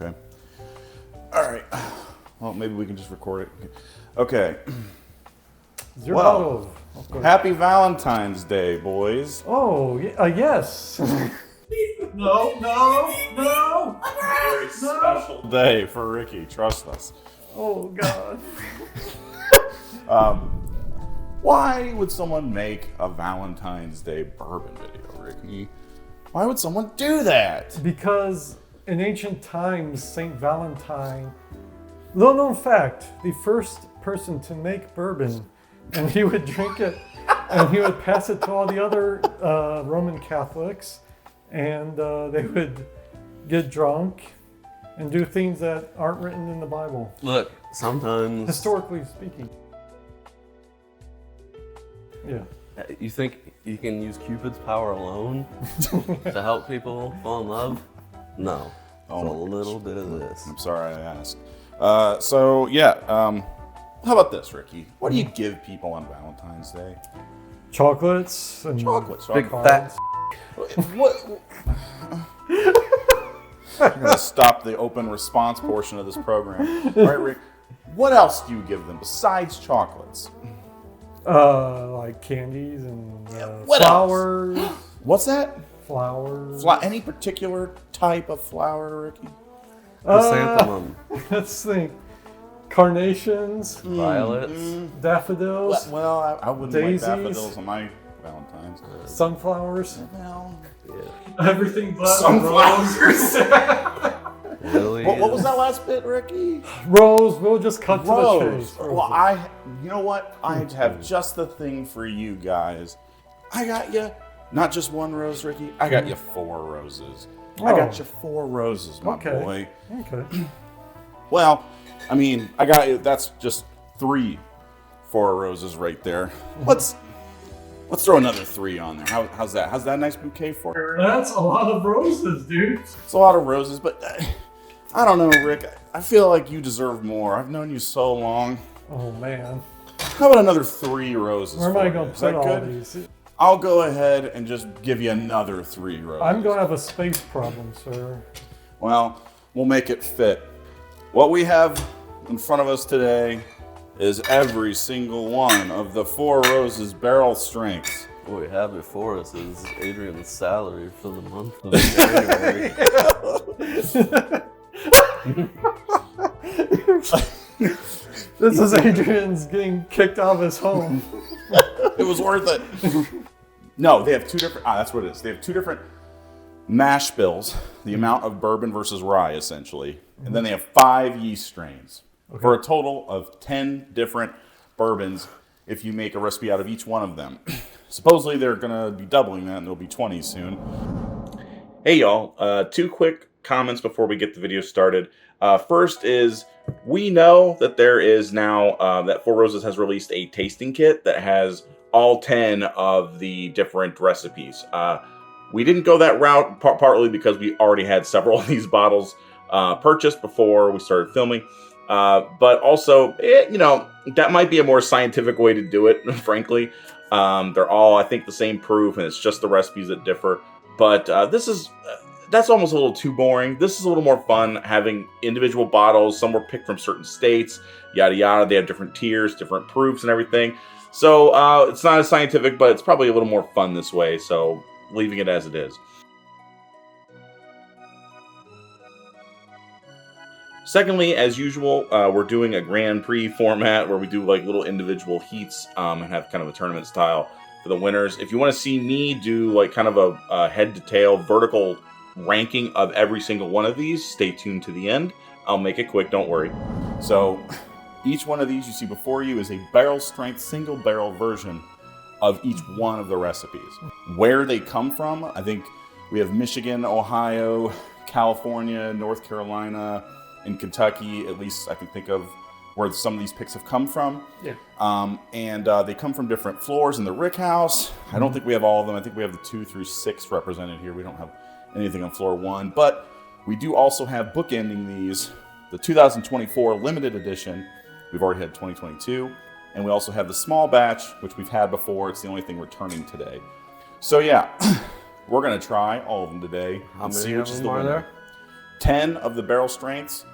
Okay. All right. Well, maybe we can just record it. Okay. Your Well, bottle. happy Valentine's Day, boys. Oh, yes. No. Very special day for Ricky. Trust us. Oh, God. Why would someone make a Valentine's Day bourbon video, Ricky? Why would someone do that? Because in ancient times, St. Valentine, little known fact, the first person to make bourbon, and he would drink it, and he would pass it to all the other Roman Catholics, and they would get drunk and do things that aren't written in the Bible. Look, sometimes... Historically speaking. Yeah. You think you can use Cupid's power alone to help people fall in love? No. Oh, It's a little bit of this. I'm sorry I asked. How about this, Ricky? What do you give people on Valentine's Day? Chocolates and Chocolates. Big cards. What? I'm gonna stop the open response portion of this program. All right, Rick. What else do you give them besides chocolates? Like candies and what flowers. What's that? Flowers. Any particular type of flower, Ricky? Chrysanthemum, Let's think. Carnations, violets. daffodils, Well, I wouldn't Daisies. like daffodils on my Valentine's. sunflowers. Well, Yeah. Everything but sunflowers. Lilies. What was that last bit, Ricky? Rose. We'll just cut to the Rose. chase. Well, you know what? I have just the thing for you guys. I got you not just one rose, Ricky. I got you 4 roses. I got you 4 roses, my boy. Okay. Well, I mean, I got you. That's just 4 roses right there. Let's throw another 3 on there. How's that? How's that a nice bouquet for you? That's a lot of roses, dude. It's a lot of roses, but I don't know, Rick. I feel like you deserve more. I've known you so long. Oh man. How about another 3 roses? Where am I for going you? to Is put that all good? these? I'll go ahead and just give you another 3 roses. I'm going to have a space problem, sir. Well, we'll make it fit. What we have in front of us today is every single one of the 4 roses barrel strengths. What we have before us is Adrian's salary for the month of January. This is Adrian's getting kicked out of his home. It was worth it. No, they have 2 different. That's what it is. They have 2 different mash bills, the amount of bourbon versus rye, essentially. And then they have 5 yeast strains for a total of 10 different bourbons if you make a recipe out of each one of them. Supposedly, they're going to be doubling that, and there'll be 20 soon. Hey, y'all. 2 quick comments before we get the video started. First is, we know that there is now, that 4 Roses has released a tasting kit that has all 10 of the different recipes. We didn't go that route, partly because we already had several of these bottles purchased before we started filming. But also, that might be a more scientific way to do it, frankly. They're all, I think, the same proof, and it's just the recipes that differ. But that's almost a little too boring. This is a little more fun, having individual bottles. Some were picked from certain states, yada yada. They have different tiers, different proofs, and everything. So it's not as scientific, but it's probably a little more fun this way. So leaving it as it is. Secondly, as usual, we're doing a Grand Prix format where we do like little individual heats and have kind of a tournament style for the winners. If you want to see me do like kind of a head to tail vertical ranking of every single one of these, stay tuned to the end. I'll make it quick, don't worry. So each one of these you see before you is a barrel strength single barrel version of each one of the recipes. Where they come from, I think we have Michigan, Ohio, California, North Carolina, and Kentucky. At least I can think of where some of these picks have come from. Yeah. And they come from different floors in the Rick House. I don't think we have all of them. I think we have the 2 through 6 represented here. We don't have anything on floor 1, but we do also have bookending these, the 2024 limited edition. We've already had 2022, and we also have the small batch, which we've had before. It's the only thing returning today. So yeah, we're gonna try all of them today. How and see many which of is them the are winner. there? 10 of the barrel strengths,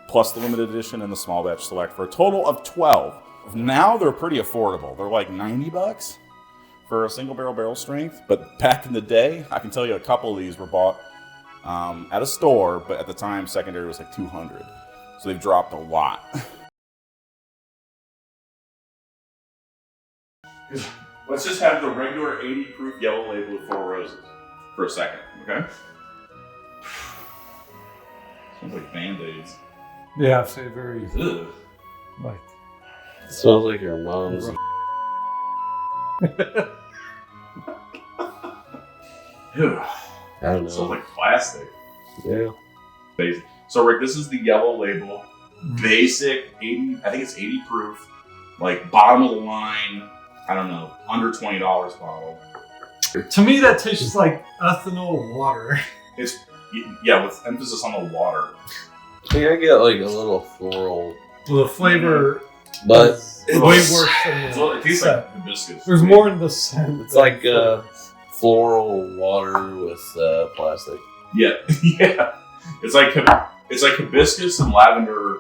plus the limited edition and the small batch select, for a total of 12. Now they're pretty affordable. They're like $90 for a single barrel strength. But back in the day, I can tell you a couple of these were bought at a store, but at the time, secondary was like $200. So they've dropped a lot. Let's just have the regular 80 proof yellow label with 4 roses for a second, okay? Sounds like Band-Aids. Yeah, say very Ugh. like. Smells like your mom's. Ew. I don't know. Smells like plastic. Yeah. Basic. So Rick, this is the yellow label, basic 80. I think it's 80 proof, like bottom of the line. I don't know, under $20 bottle. To me, that tastes like ethanol water. It's with emphasis on the water. I think I get like a little floral, Well, the flavor but is way worse than It tastes the like hibiscus. There's more in the scent. it's like floral water with plastic. Yeah. It's like hibiscus and lavender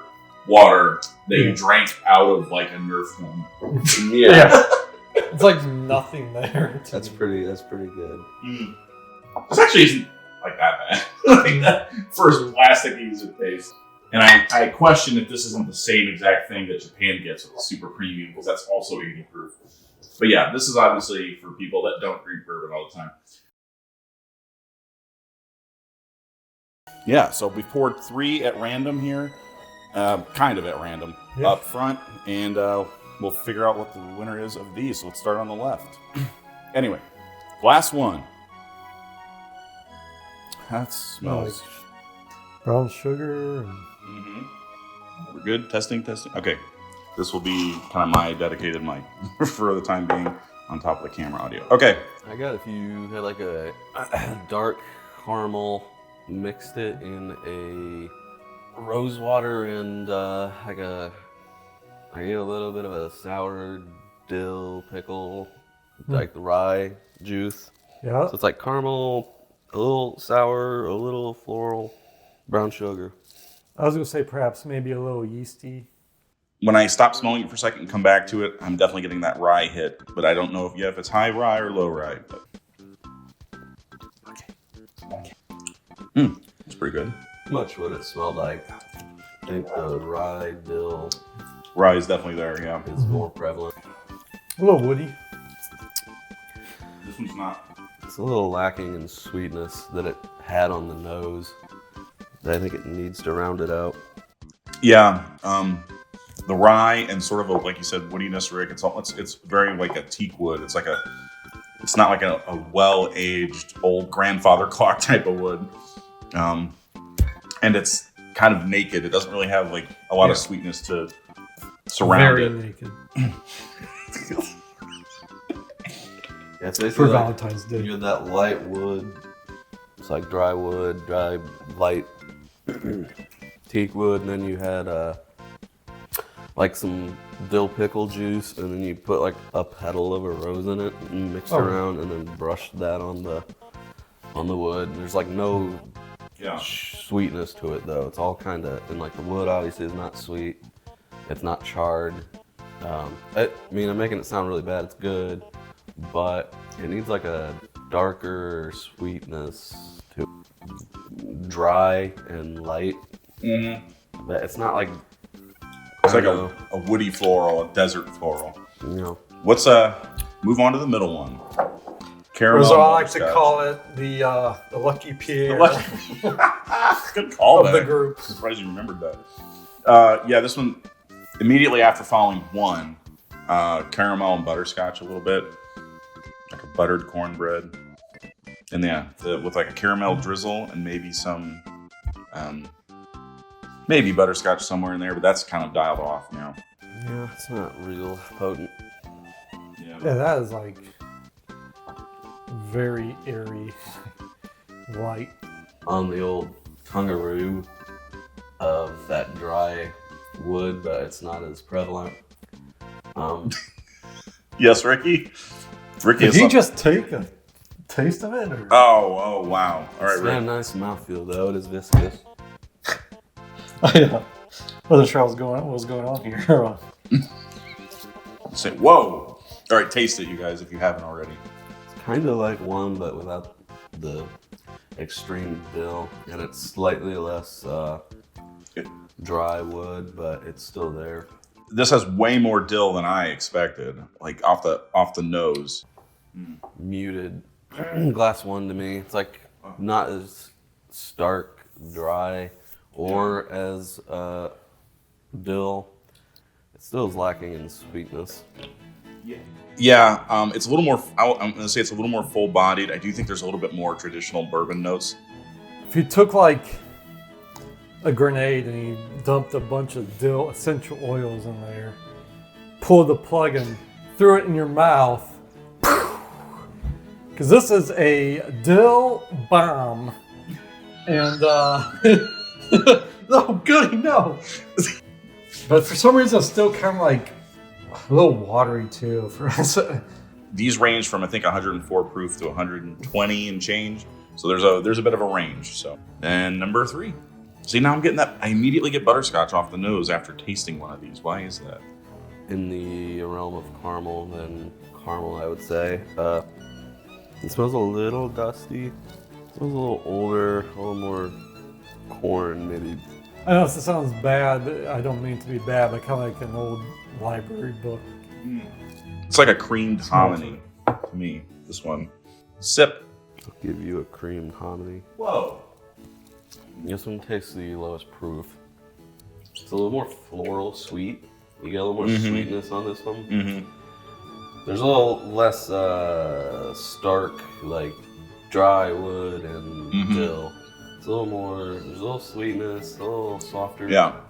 water that you drank out of like a Nerf gun. Yeah. It's like nothing there. That's pretty good. This actually isn't like that bad. Like that first plastic user taste. And I question if this isn't the same exact thing that Japan gets with the super premium, because that's also 80 proof. But yeah, this is obviously for people that don't drink bourbon all the time. Yeah, so we poured 3 at random here, kind of at random, up front, and we'll figure out what the winner is of these. So let's start on the left. Anyway, glass 1. That smells. Like brown sugar. And... We're good? Testing? Okay. This will be kind of my dedicated mic for the time being on top of the camera audio. Okay. I got if you had like a dark caramel, mixed it in a rose water and I get a little bit of a sour dill pickle, like the rye juice. Yeah. So it's like caramel, a little sour, a little floral, brown sugar. I was gonna say perhaps maybe a little yeasty. When I stop smelling it for a second and come back to it, I'm definitely getting that rye hit, but I don't know if it's high rye or low rye. But... Okay. It's pretty good. Much what it smelled like. I think the rye dill Rye is definitely there, yeah. is more prevalent. A little woody. This one's not. It's a little lacking in sweetness that it had on the nose. I think it needs to round it out. Yeah, the rye and sort of a, like you said, woodiness, Rick. It's very like a teak wood. It's not like a well-aged old grandfather clock type of wood, and it's kind of naked. It doesn't really have like a lot of sweetness to surround Very it. naked. Yeah, it's basically For like Valentine's Day. you had that light wood. It's like dry wood, dry light teak wood, and then you had like some dill pickle juice, and then you put like a petal of a rose in it and mixed around, and then brushed that on the wood. And there's like no sweetness to it though. It's all kind of, and like the wood obviously is not sweet. It's not charred. I mean, I'm making it sound really bad. It's good, but it needs like a darker sweetness to it. Dry and light. Mm-hmm. But it's not like It's like a woody floral, a desert floral. you know. Let's move on to the middle one. Caramel. Or as I like to butterscotch. call it, the Lucky Pierre Good call of the back. group. I'm surprised you remembered that. Yeah, this one immediately after following 1, caramel and butterscotch a little bit, like a buttered cornbread, and with like a caramel drizzle and maybe some, maybe butterscotch somewhere in there, but that's kind of dialed off now. Yeah, it's not real potent. Yeah, that is like very airy, light. On the old kangaroo of that dry wood, but it's not as prevalent. Yes, Ricky. Ricky Did is. he just take a taste of it? Or? Oh, wow. All right, It's got a Rick. nice mouthfeel though. It is viscous. I wasn't sure what was going on here. Say, whoa! All right, taste it, you guys, if you haven't already. It's kind of like one, but without the extreme dill, and it's slightly less dry wood, but it's still there. This has way more dill than I expected, like off the nose. Muted. Glass 1 to me. It's like not as stark dry or as dill. It still is lacking in sweetness. Yeah, it's a little more. I'm gonna say it's a little more full-bodied. I do think there's a little bit more traditional bourbon notes. If you took like a grenade and you dumped a bunch of dill essential oils in there, pulled the plug and threw it in your mouth, because this is a dill bomb, and no, goody, no. But for some reason, it's still kind of like a little watery too. For us, These range from I think 104 proof to 120 and change. So there's a bit of a range. So and number 3. See, now I'm getting that. I immediately get butterscotch off the nose after tasting one of these. Why is that? In the realm of caramel, then caramel, I would say. It smells a little dusty. It smells a little older, a little more corn, maybe. I know this sounds bad. I don't mean to be bad, but kind of like an old library book. It's like a creamed hominy to me. This one. Sip. I'll give you a creamed hominy. Whoa. This one tastes the lowest proof. It's a little more floral sweet. You get a little more sweetness on this one. Mm-hmm. There's a little less stark, like dry wood and dill. It's a little more, there's a little sweetness, a little softer. Yeah.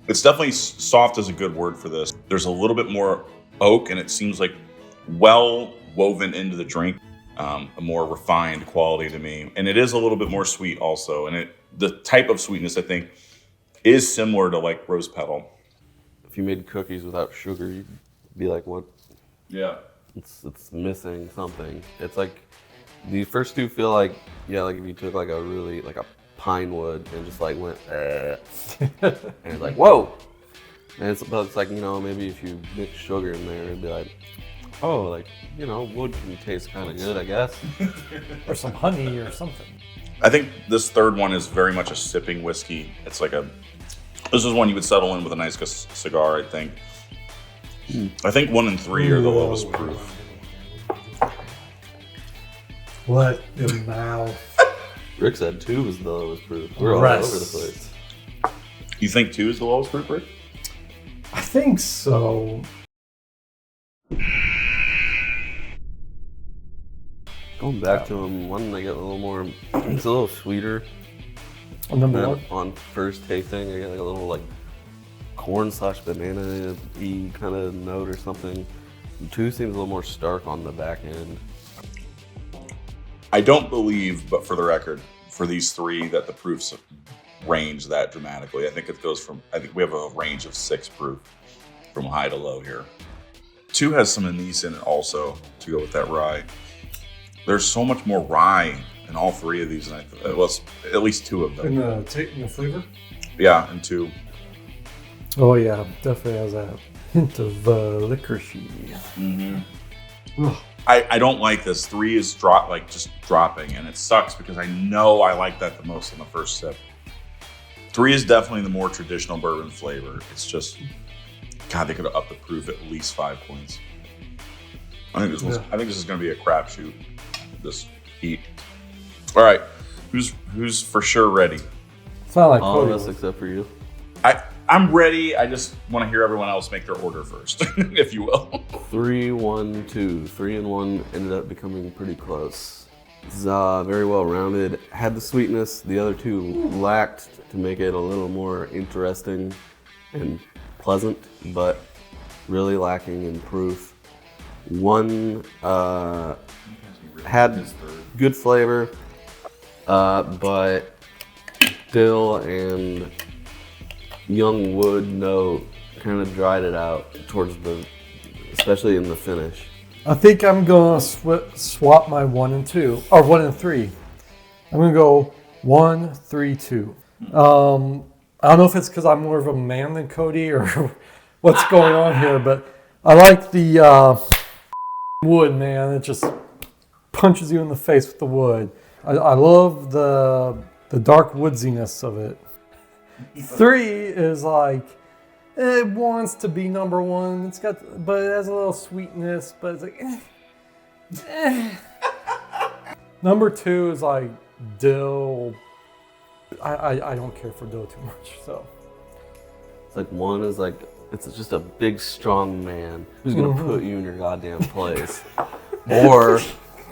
It's definitely soft is a good word for this. There's a little bit more oak, and it seems like well woven into the drink. A more refined quality to me. And it is a little bit more sweet also. And the type of sweetness, I think, is similar to like rose petal. If you made cookies without sugar, you'd be like, what? Yeah. It's missing something. It's like, the first two feel like, like if you took like a pine wood and just like went, and it's like, whoa! And it's like, maybe if you mix sugar in there, it'd be like, oh, like, wood can taste kind of good, I guess. Or some honey or something. I think this third one is very much a sipping whiskey. It's like this is one you would settle in with a nice cigar, I think. I think 1 and 3 are the lowest proof. What in mouth? Rick said 2 was the lowest proof. We're all over the place. You think 2 is the lowest proof, Rick? I think so. Going back to them, one I get a little more, it's a little sweeter. Number 1? On first tasting, I get like a little like corn/banana-y kind of note or something. 2 seems a little more stark on the back end. I don't believe, but for the record, for these 3 that the proofs range that dramatically. I think we have a range of 6 proof from high to low here. 2 has some anise in it also to go with that rye. There's so much more rye in all 3 of these, and at least 2 of them. In the flavor? Yeah, and 2. Oh yeah, definitely has a hint of licoricey. Mm-hmm. I don't like this. 3 is just dropping, and it sucks because I know I like that the most in the first sip. 3 is definitely the more traditional bourbon flavor. It's just, God, they could have upped the proof at least 5 points. I think this is going to be a crapshoot. This heat. All right, who's for sure ready? It's not like all of Cody us was. except for you. I'm ready. I just want to hear everyone else make their order first, if you will. 3, 1, 2. 3 and 1 ended up becoming pretty close. It's very well rounded. Had the sweetness. The other 2 lacked to make it a little more interesting and pleasant, but really lacking in proof. 1 had good flavor, but dill and young wood note kind of dried it out towards especially in the finish. I think I'm gonna swap my 1 and 2, or 1 and 3. I'm gonna go 1, 3, 2. I don't know if it's because I'm more of a man than Cody or what's going on here, but I like the wood, man. It just punches you in the face with the wood. I love the dark woodsiness of it. 3 is like, it wants to be number 1. But it has a little sweetness, but it's like, Number 2 is like dill. I don't care for dill too much, so. It's like 1 is like, it's just a big, strong man who's gonna put you in your goddamn place. Or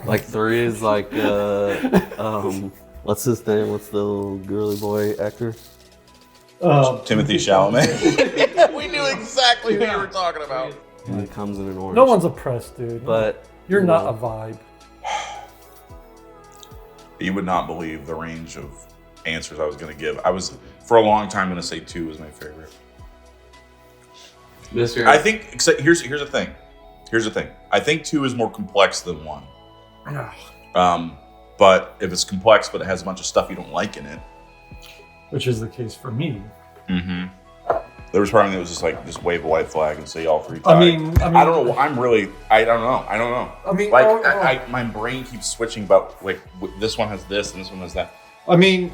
like 3 is like, what's his name? What's the little girly boy actor? Timothy Chalamet. We knew exactly who you were talking about. And he comes in an orange. No one's oppressed, dude. But you're not a vibe. You would not believe the range of answers I was going to give. I was, for a long time, going to say 2 was my favorite. I think, except here's the thing. Here's the thing. I think 2 is more complex than 1. But if it's complex, but it has a bunch of stuff you don't like in it. Which is the case for me. Mm-hmm. There was part of me that was just like, just wave a white flag and say all 3 tied. I mean, I don't know. I don't know. I mean, like, my brain keeps switching about, like, this one has this and this one has that. I mean,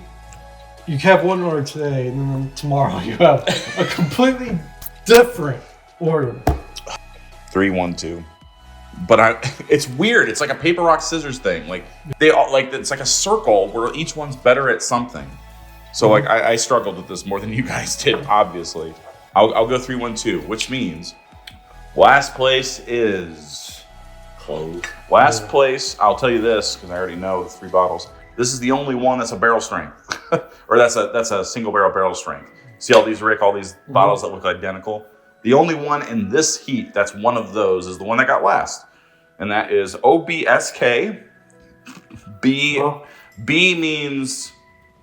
you have one order today, and then tomorrow you have a completely different order. 3, 1, 2. But it's weird. It's like a paper, rock, scissors thing. Like, they all, like, it's like a circle where each one's better at something. So, like, I struggled with this more than you guys did, obviously. I'll go 3, 1, 2, which means last place is close. Last place, I'll tell you this, because I already know the 3 bottles. This is the only one that's a barrel strength. Or that's a single barrel strength. See all these, Rick, all these bottles that look identical? The only one in this heat that's one of those is the one that got last. And that is OBSK. B means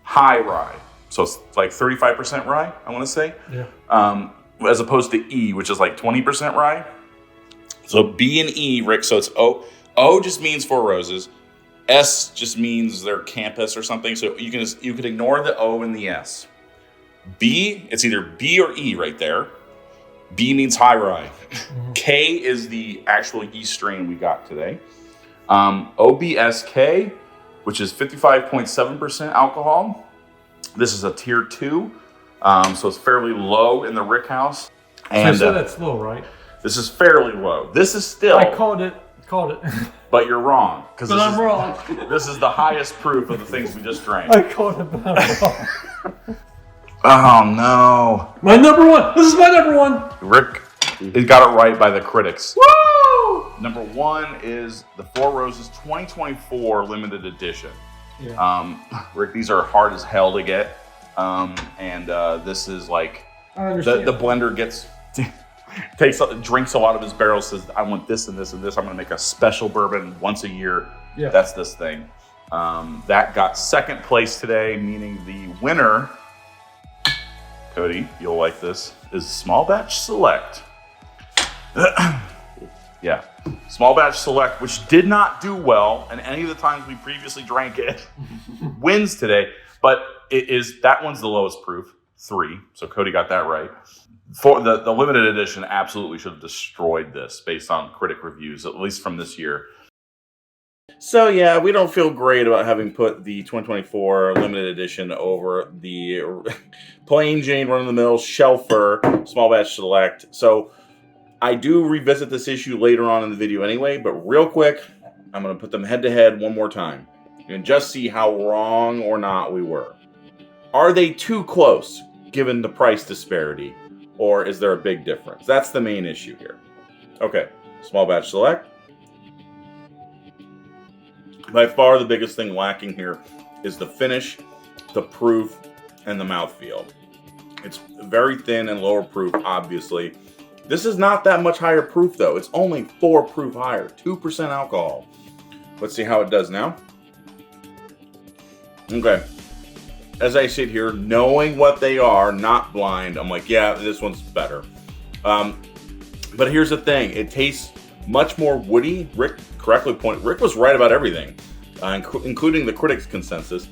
high rye. So it's like 35% rye, I want to say. Yeah. As opposed to E, which is like 20% rye. So B and E, Rick, so it's O. O just means 4 roses. S just means their campus or something. So you can ignore the O and the S. B, it's either B or E right there. B means high rye. K is the actual yeast strain we got today. OBSK, which is 55.7% alcohol. This is a tier 2, so it's fairly low in the Rick House. And so that's low, right? This is fairly low. This is still. I called it. But you're wrong. But I'm wrong. This is the highest proof of the things we just drank. I called it, but I'm wrong. Oh no! My number 1. This is my number 1. Rick, he got it right by the critics. Woo! Number 1 is the 4 Roses 2024 limited edition. Yeah. Rick, these are hard as hell to get, and this is like the blender drinks a lot of his barrels. Says, I want this and this and this. I'm going to make a special bourbon once a year. Yeah. That's this thing. That got second place today, meaning the winner. Cody, you'll like this. Is Small Batch Select. Yeah. Small Batch Select, which did not do well, and any of the times we previously drank it, wins today. But that one's the lowest proof, 3. So Cody got that right. For the limited edition, absolutely should have destroyed this based on critic reviews, at least from this year. So yeah, we don't feel great about having put the 2024 limited edition over the plain Jane run-of-the-mill Shelfer Small Batch Select. So I do revisit this issue later on in the video anyway, but real quick, I'm going to put them head-to-head one more time. You can just see how wrong or not we were. Are they too close, given the price disparity, or is there a big difference? That's the main issue here. Okay, Small Batch Select. By far the biggest thing lacking here is the finish, the proof, and the mouthfeel. It's very thin and lower proof, obviously. This is not that much higher proof, though. It's only 4 proof higher, 2% alcohol. Let's see how it does now. Okay. As I sit here, knowing what they are, not blind, I'm like, yeah, this one's better. But here's the thing. It tastes much more woody. Rick correctly pointed. Rick was right about everything, including the critics' consensus.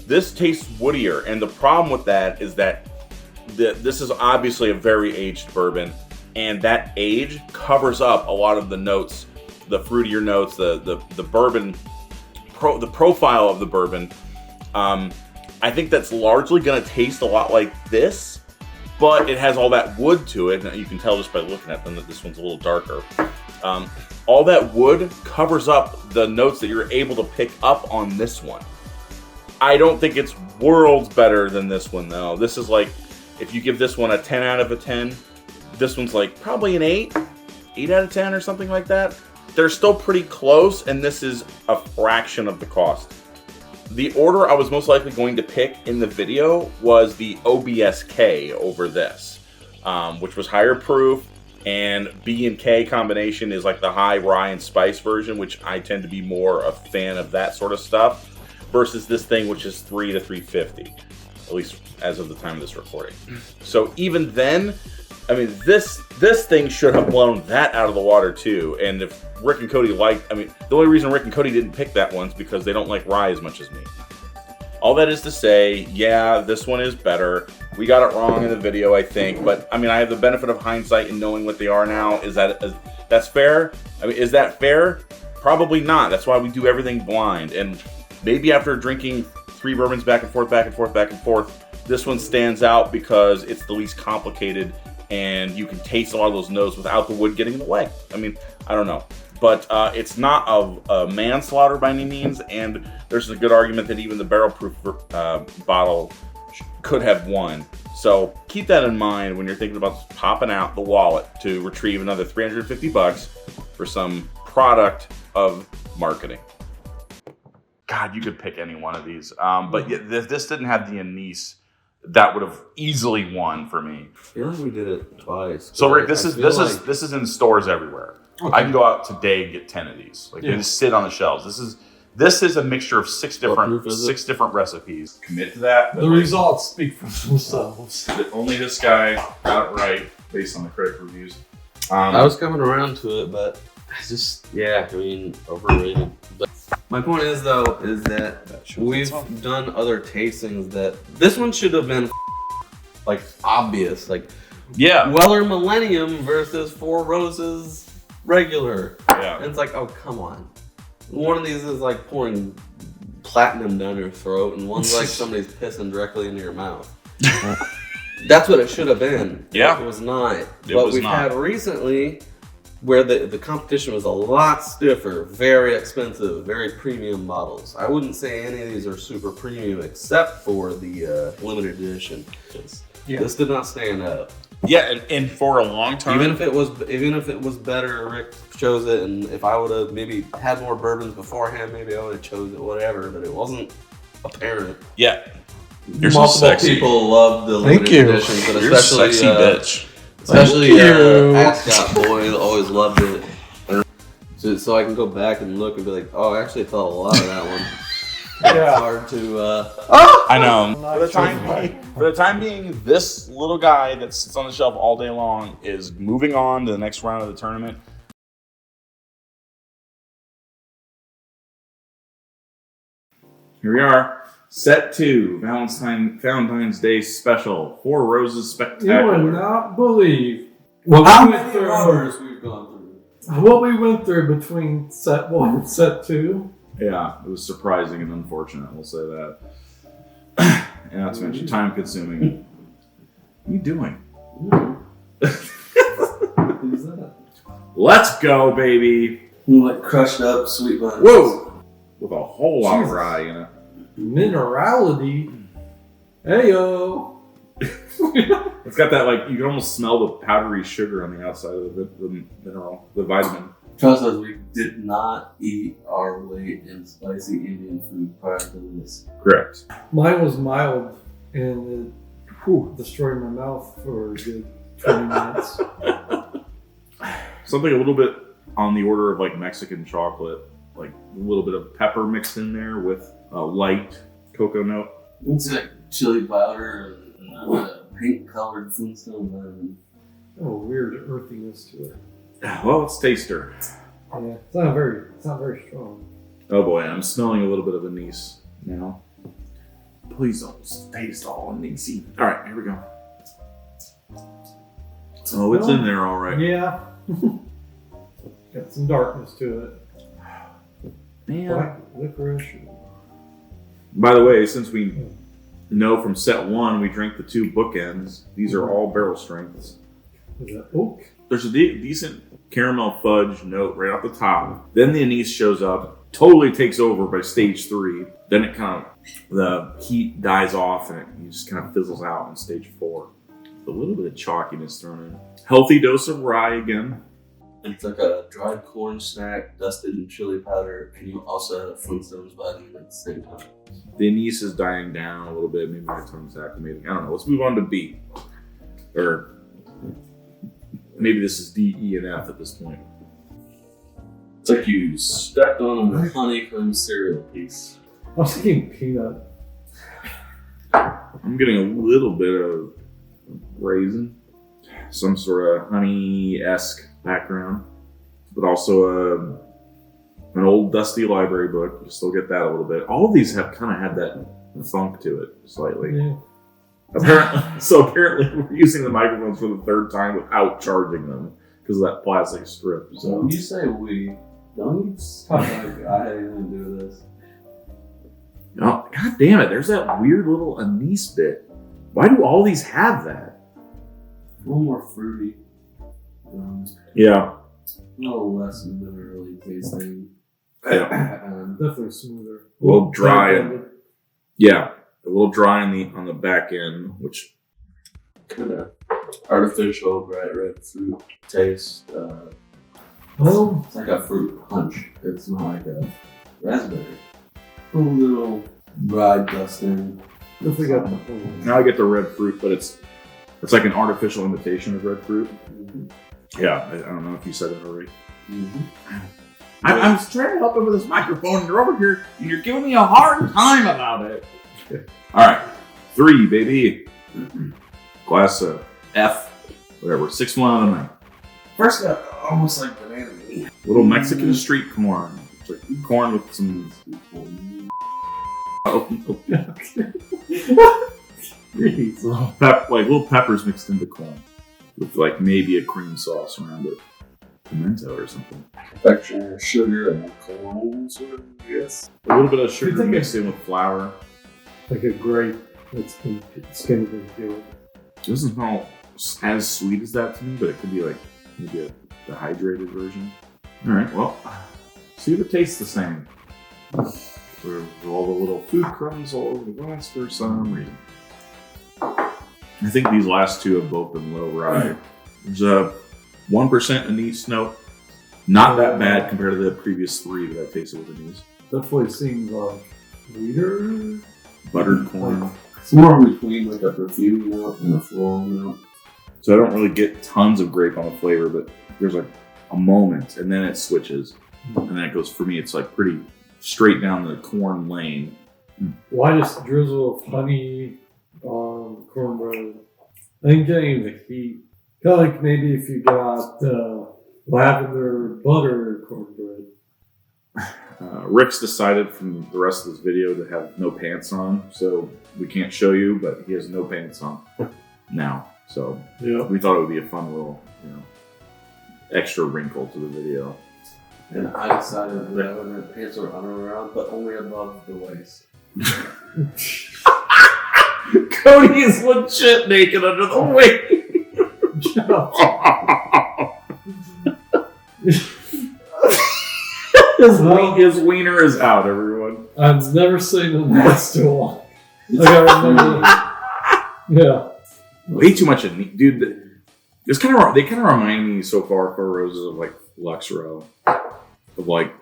This tastes woodier, and the problem with that is that this is obviously a very aged bourbon, and that age covers up a lot of the notes, the fruitier notes, the bourbon, the profile of the bourbon. I think that's largely going to taste a lot like this, but it has all that wood to it. And you can tell just by looking at them that this one's a little darker. All that wood covers up the notes that you're able to pick up on this one. I don't think it's worlds better than this one, though. This is like, if you give this one a 10 out of a 10, this one's like probably an 8 out of 10 or something like that. They're still pretty close, and this is a fraction of the cost. The order I was most likely going to pick in the video was the OBSK over this, which was higher proof, and B and K combination is like the high rye and spice version, which I tend to be more a fan of that sort of stuff, versus this thing, which is 3 to 350, at least as of the time of this recording. So even then, I mean, this thing should have blown that out of the water too. And if Rick and Cody liked, I mean, the only reason Rick and Cody didn't pick that one is because they don't like rye as much as me. All that is to say, yeah, this one is better. We got it wrong in the video, I think. But, I mean, I have the benefit of hindsight in knowing what they are now. That's fair? I mean, is that fair? Probably not. That's why we do everything blind. And maybe after drinking 3 bourbons back and forth, this one stands out because it's the least complicated and you can taste a lot of those notes without the wood getting in the way. I mean, I don't know. But it's not a manslaughter by any means, and there's a good argument that even the barrel-proof bottle could have won. So keep that in mind when you're thinking about popping out the wallet to retrieve another $350 for some product of marketing. God, you could pick any one of these. But yeah, this didn't have the anise that would have easily won for me. I feel like we did it twice. So Rick, this is in stores everywhere. Okay. I can go out today and get 10 of these. Like they just sit on the shelves. This is a mixture of six different recipes. Commit to that. The results speak for themselves. Only this guy got it right based on the critic reviews. I was coming around to it, but overrated. But my point is though, is that we've done other tastings that this one should have been like obvious, like Weller Millennium versus Four Roses regular. Yeah. And it's like, oh, come on. One of these is like pouring platinum down your throat, and one's like somebody's pissing directly into your mouth. That's what it should have been. Yeah. It was not. But we've had recently where the competition was a lot stiffer, very expensive, very premium bottles. I wouldn't say any of these are super premium except for the limited edition. This did not stand up. Yeah, and for a long time, even if it was better, Rick chose it, and if I would have maybe had more bourbons beforehand, maybe I would have chose it, whatever. But it wasn't apparent. Yeah, you're multiple so sexy. People love the limited edition, but you're especially sexy bitch. Especially Ascot boy always loved it. So I can go back and look and be like, oh, I actually felt a lot of that one. It's hard to. I know. For the time being, this little guy that sits on the shelf all day long is moving on to the next round of the tournament. Here we are, set 2, Valentine's Day special, Four Roses Spectacular. You would not believe what How we many went through. hours we've gone through. What we went through between set 1 and set 2. Yeah, it was surprising and unfortunate, we'll say that. And not to mention time consuming. What are you doing? Who's that? Let's go, baby. Like crushed up sweet buns. Whoa! With a whole lot of rye in it. Minerality. Heyo. It's got that, like, you can almost smell the powdery sugar on the outside of the mineral, the vitamin. Trust us, we did not eat our weight in spicy Indian food prior to this. Correct. Mine was mild and it destroyed my mouth for a good 20 minutes. Something a little bit on the order of like Mexican chocolate, like a little bit of pepper mixed in there with a light cocoa note. It's like chili powder and pink colored flintstone. Oh, weird earthiness to it. Well, it's taster. Yeah, it's not very strong. Oh boy, I'm smelling a little bit of anise now. Please don't taste all anise-y. All right, here we go. Oh, it's in there all right. Yeah. Got some darkness to it. Man. Black licorice. By the way, since we know from set 1 we drink the 2 bookends, these are all barrel strengths. Is that oak? There's a decent caramel fudge note right off the top. Then the anise shows up, totally takes over by stage 3. Then it kind of, the heat dies off and it just kind of fizzles out in stage 4. A little bit of chalkiness thrown in. Healthy dose of rye again. It's like a dried corn snack dusted in chili powder, and you also have Flintstones vitamin at the same time. The anise is dying down a little bit. Maybe my tongue's acclimating. I don't know. Let's move on to B. Or maybe this is D, E, and F at this point. It's like you stepped on a honeycomb cereal piece. I was thinking peanut. I'm getting a little bit of raisin. Some sort of honey-esque background. But also an old dusty library book. You still get that a little bit. All of these have kind of had that funk to it, slightly. Yeah. Apparently we're using the microphones for the 3rd time without charging them because of that plastic strip. So So when you say we, don't you talk like I had anything to do with this? oh, god damn it, there's that weird little anise bit. Why do all these have that? A little more fruity. Yeah. A little less minerally tasting. Yeah. Definitely smoother. A little dry. Yeah. A little dry on the back end, which Kind of artificial bright red fruit taste. Well, It's like a fruit punch. It's not like a raspberry. A little dried dusting. definitely got the now I get the red fruit, but it's like an artificial imitation of red fruit. Mm-hmm. Yeah, I don't know if you said it already. Mm-hmm. I'm trying to help him with his microphone, and you're over here, and you're giving me a hard time about it. All right, 3, baby. Class F, whatever, 6-1 out of 9. First got almost like banana meat. Little Mexican street corn. It's like corn with some. Little peppers mixed into corn with like maybe a cream sauce around it, pimento or something. Texture, sugar, and corn, sort of, yes. A little bit of sugar think mixed in with flour. like a grape that's been skin been peeled. Doesn't smell as sweet as that to me, but it could be like maybe a dehydrated version. All right, well, see if it tastes the same. With all the little food crumbs all over the glass for some reason. I think these last 2 have both been low rye. There's a 1% anise note. Not that bad compared to the previous 3 that I tasted with anise. Definitely seems like sweeter. Buttered corn. It's more between like a perfume note and a floral note. So I don't really get tons of grape on the flavor, but there's like a moment, and then it switches. And then it goes, for me, it's like pretty straight down the corn lane. Why just drizzle of honey on cornbread? I think getting the heat. Kind of like maybe if you got lavender butter cornbread. Rick's decided from the rest of this video to have no pants on, so we can't show you, but he has no pants on now. So Yeah. we thought it would be a fun little, extra wrinkle to the video. And I decided that I would pants were underwear, but only above the waist. Cody is legit naked under the wing. His wiener is out, everyone. I've never seen them last too long. Like I remember. Yeah. Way too much, dude. They kind of remind me so far, for Roses, of like Lux Row, of like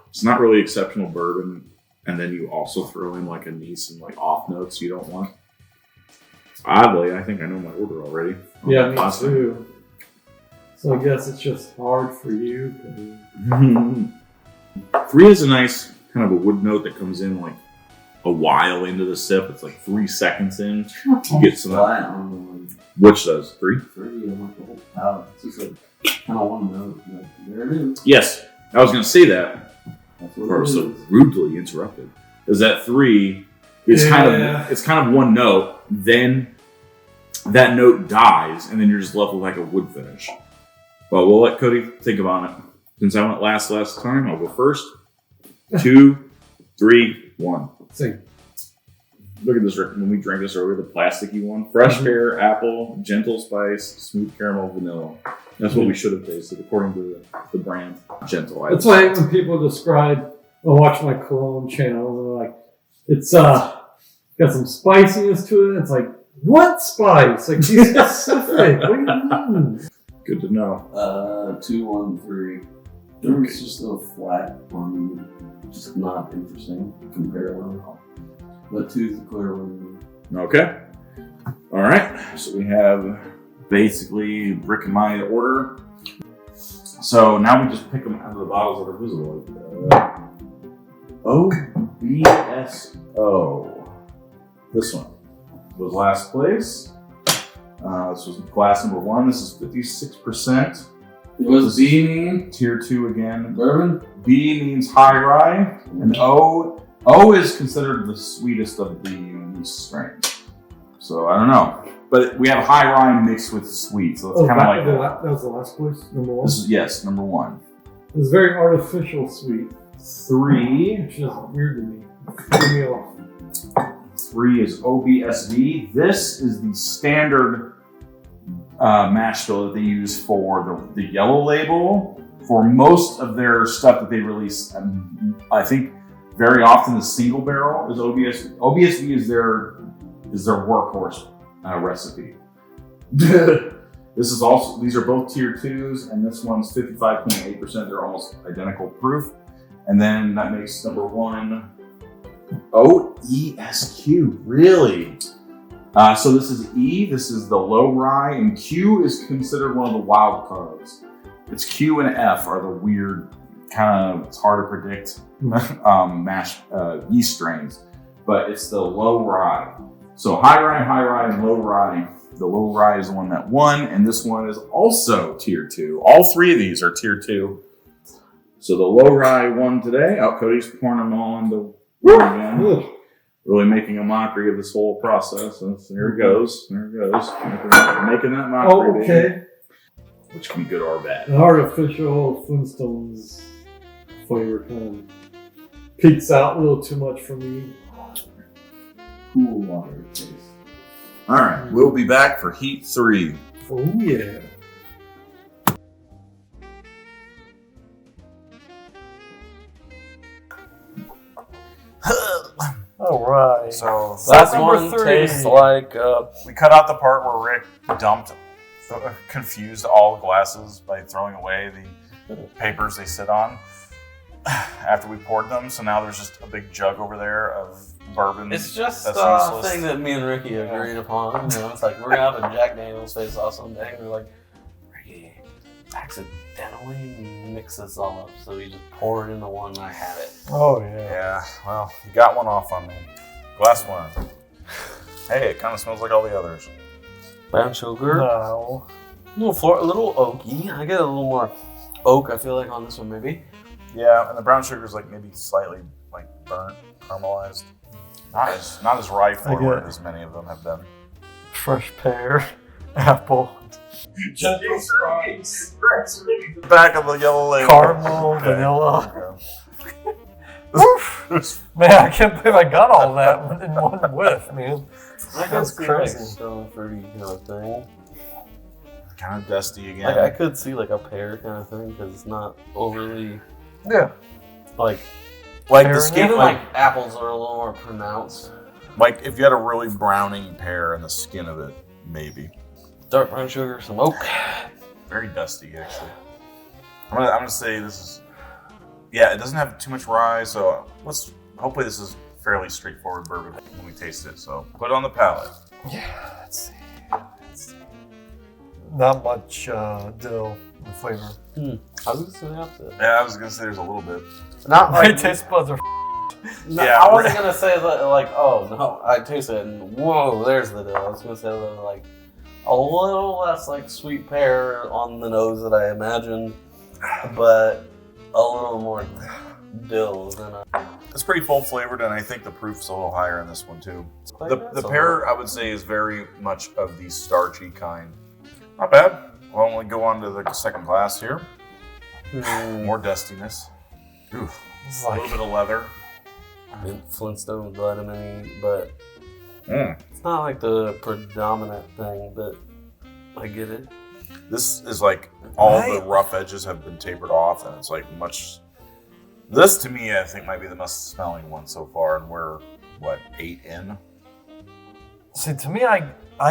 it's not really exceptional bourbon, and then you also throw in like anise and like off notes you don't want. Oddly, I think I know my order already. Yeah, me too. So I guess it's just hard for you. 3 has a nice kind of a wood note that comes in like a while into the sip. It's like 3 seconds in. You get some. Which does 3? 3, I want the whole palate. It's just like, I don't want to know. Like, there it is. Yes, I was going to say that. That's Or what it so is. rudely interrupted. Is that 3 It's kind of one note. Then that note dies, and then you're just left with like a wood finish. But we'll let Cody think about it. Since I went last time, I'll go first. 2, 3, 1. Sing. Look at this, when we drank this earlier, the plasticky one. Fresh pear, apple, gentle spice, smooth caramel, vanilla. That's what we should have tasted, according to the brand. Gentle. That's why when people describe, or watch my cologne channel, they're like, it's got some spiciness to it. It's like, what spice? Like, be specific. What do you mean? Good to know. 2, 1, 3. It's just a flat one, just not interesting compared to but 2 is the clear one. Okay. All right. So we have basically Rick and my order. So now we just pick them out of the bottles that are visible. OBSO. This one was last place. This was glass number 1. This is 56%. What does B mean? Tier 2 again. Bourbon? B means high rye. And O is considered the sweetest of the yeast strains. So I don't know. But we have high rye mixed with sweet. So it's kind of like that was the last place, number 1? This is, yes, number 1. It's very artificial sweet. 3. Which is weird to me. Threw me off. 3 is OBSV. This is the standard mash bill that they use for the yellow label. For most of their stuff that they release, I think very often the single barrel is OBSV. OBSV is their workhorse recipe. These are both tier 2s, and this one's 55.8%. They're almost identical proof. And then that makes number 1 OESQ. Really? So this is E, this is the low rye, and Q is considered one of the wild cards. It's Q and F are the weird, kind of, it's hard to predict mash yeast strains, but it's the low rye. So high rye, and low rye. The low rye is the one that won, and this one is also tier 2. All 3 of these are tier 2. So the low rye won today. Oh, Cody's pouring them all into again. Really making a mockery of this whole process. So there it goes. There it goes. Making that mockery. Oh, okay. Baby. Which can be good or bad. An artificial Flintstones flavor kind of peeks out a little too much for me. Cool water taste. All right, we'll be back for Heat 3. Oh, yeah. All right. So That's That number one 3. tastes like we cut out the part where Rick confused all the glasses by throwing away the papers they sit on after we poured them. So now there's just a big jug over there of bourbon. it's just that's a useless. thing that me and Ricky agreed upon. You know, it's like we're gonna have a Jack Daniels face off someday. We're like, Ricky accidentally mix this all up, so we just pour it into one and I have it. Oh, yeah. Yeah, well, you got one off on me. Glass 1. Hey, it kind of smells like all the others. Brown sugar. No. A little oaky. I get a little more oak, I feel like, on this one, maybe. Yeah, and the brown sugar is like maybe slightly like burnt, caramelized. Not as rye forward as many of them have been. Fresh pear, apple, Gentle spice. The back of the yellow label. caramel, vanilla. Man, I can't believe I got all that in one whiff, man. That's crazy. Stone fruity kind of thing. Kind of dusty again. Like I could see like a pear kind of thing because it's not overly Yeah. Like pear the in skin, it? like apples are a little more pronounced. like if you had a really browning pear in the skin of it, maybe. Dark brown sugar, some oak. Very dusty, actually. I'm gonna say this is. Yeah, it doesn't have too much rye, so hopefully this is fairly straightforward bourbon when we taste it. So put it on the palate. Yeah, let's see. Not much dill in flavor. I was gonna say the opposite. Yeah, I was gonna say there's a little bit. Not My like taste buds are no, Yeah, I wasn't gonna say that like, oh no, I taste it and whoa, there's the dill. I was gonna say that like a little less like sweet pear on the nose that I imagined, but a little more dill than It's pretty full flavored, and I think the proof's a little higher in this one too. Like The that, so- pear, I would say, is very much of the starchy kind. Not bad. We'll only go on to the second glass here. More dustiness. Ooh, a little bit of leather. Flintstone vitamin E, but Mm. it's not like the predominant thing, but I get it. This is like all the rough edges have been tapered off, and it's like much. This to me, I think, might be the most smelling one so far, and we're what, 8 in? See, to me, I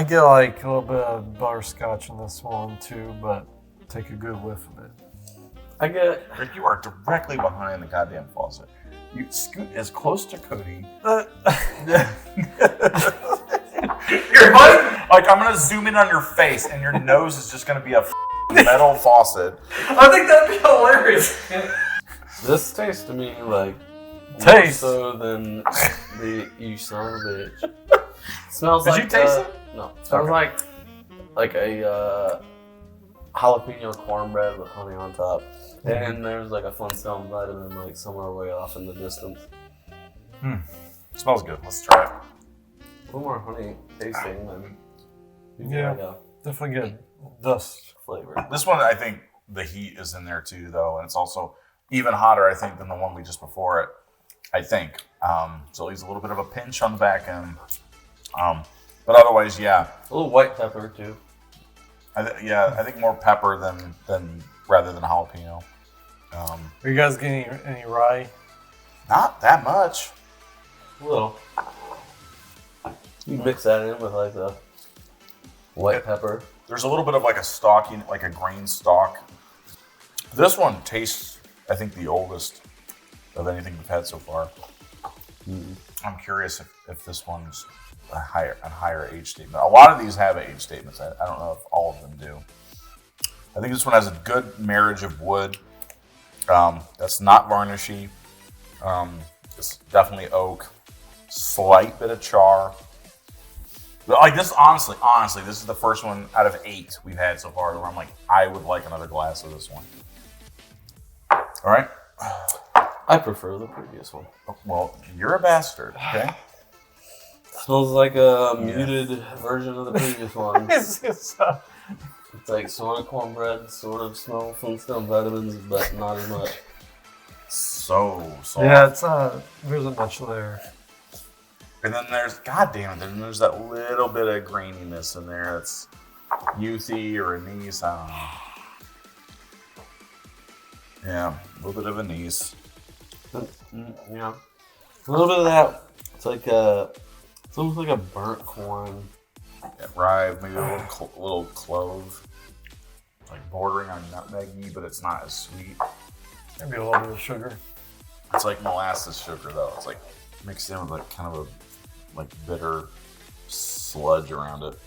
get like a little bit of butterscotch in this one too, but take a good whiff of it. I get Rick, you are directly behind the goddamn faucet. You scoot as close to Cody. You're like, I'm gonna zoom in on your face, and your nose is just gonna be a metal faucet. I think that'd be hilarious. this tastes to me like Taste. more so than the you son of a bitch. It smells Did like you taste it? No, it smells Okay. like a jalapeno cornbread with honey on top. And there's like a Flintstone vitamin like somewhere way off in the distance. Smells good. Let's try it. A little more honey tasting than Yeah. like a Definitely good dust. flavor. This one, I think the heat is in there too, though, and it's also even hotter, I think, than the one we just before it. I think. So it leaves a little bit of a pinch on the back end. But otherwise, yeah. A little white pepper too. I think more pepper than rather than jalapeno. Are you guys getting any rye? Not that much. A little. You mix that in with like the white pepper. There's a little bit of like a stalking, like a grain stalk. This one tastes, I think, the oldest of anything we've had so far. I'm curious if this one's a higher age statement. A lot of these have age statements. I don't know if all of them do. I think this one has a good marriage of wood. That's not varnishy. It's definitely oak. Slight bit of char. But like this, honestly, this is the first one out of 8 we've had so far where I'm like, I would like another glass of this one. All right. I prefer the previous one. Well, you're a bastard. Okay. Smells like a muted version of the previous one. It's It's like sort of cornbread, sort of smell Flintstone vitamins, but not as much. So soft. yeah, it's there isn't much there. And then there's, goddamn, then there's that little bit of graininess in there. That's youthy or anise. I don't know. Yeah, a little bit of anise. Yeah, a little bit of that. It's like it's almost like a burnt corn. Yeah, rye, maybe a little clove. Like bordering on nutmeggy, but it's not as sweet. Maybe a little bit of sugar. It's like molasses sugar though. It's like mixed in with like kind of a like bitter sludge around it.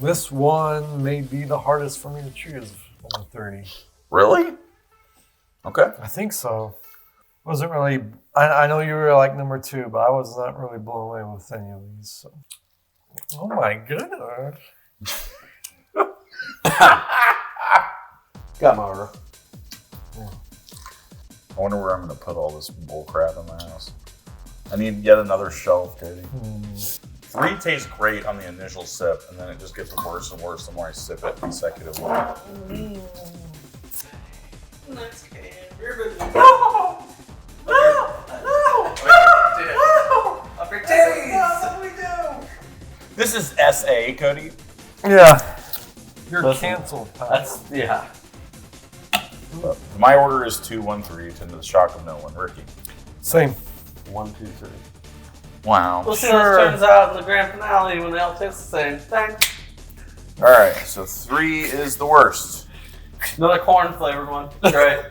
This one may be the hardest for me to choose on the 30. Really? Okay. I think so. Wasn't really. I know you were like number 2, but I was not really blown away with any of these. So. Oh my goodness! Got my order. I wonder where I'm going to put all this bull crap in my house. I need yet another shelf, Katie. 3 tastes great on the initial sip, and then it just gets worse and worse the more I sip it consecutively. Next can. Ribbon. No! No! Up your titties! What do we do? This is SA, Cody. Yeah. You're Listen, canceled, pal. That's yeah. My order is 2, 1, 3, to the shock of no one. Ricky. Same. 1, 2, 3. Wow. We'll see how this turns out in the grand finale when they all taste the same thing. All right, so 3 is the worst. Another corn flavored one. Great.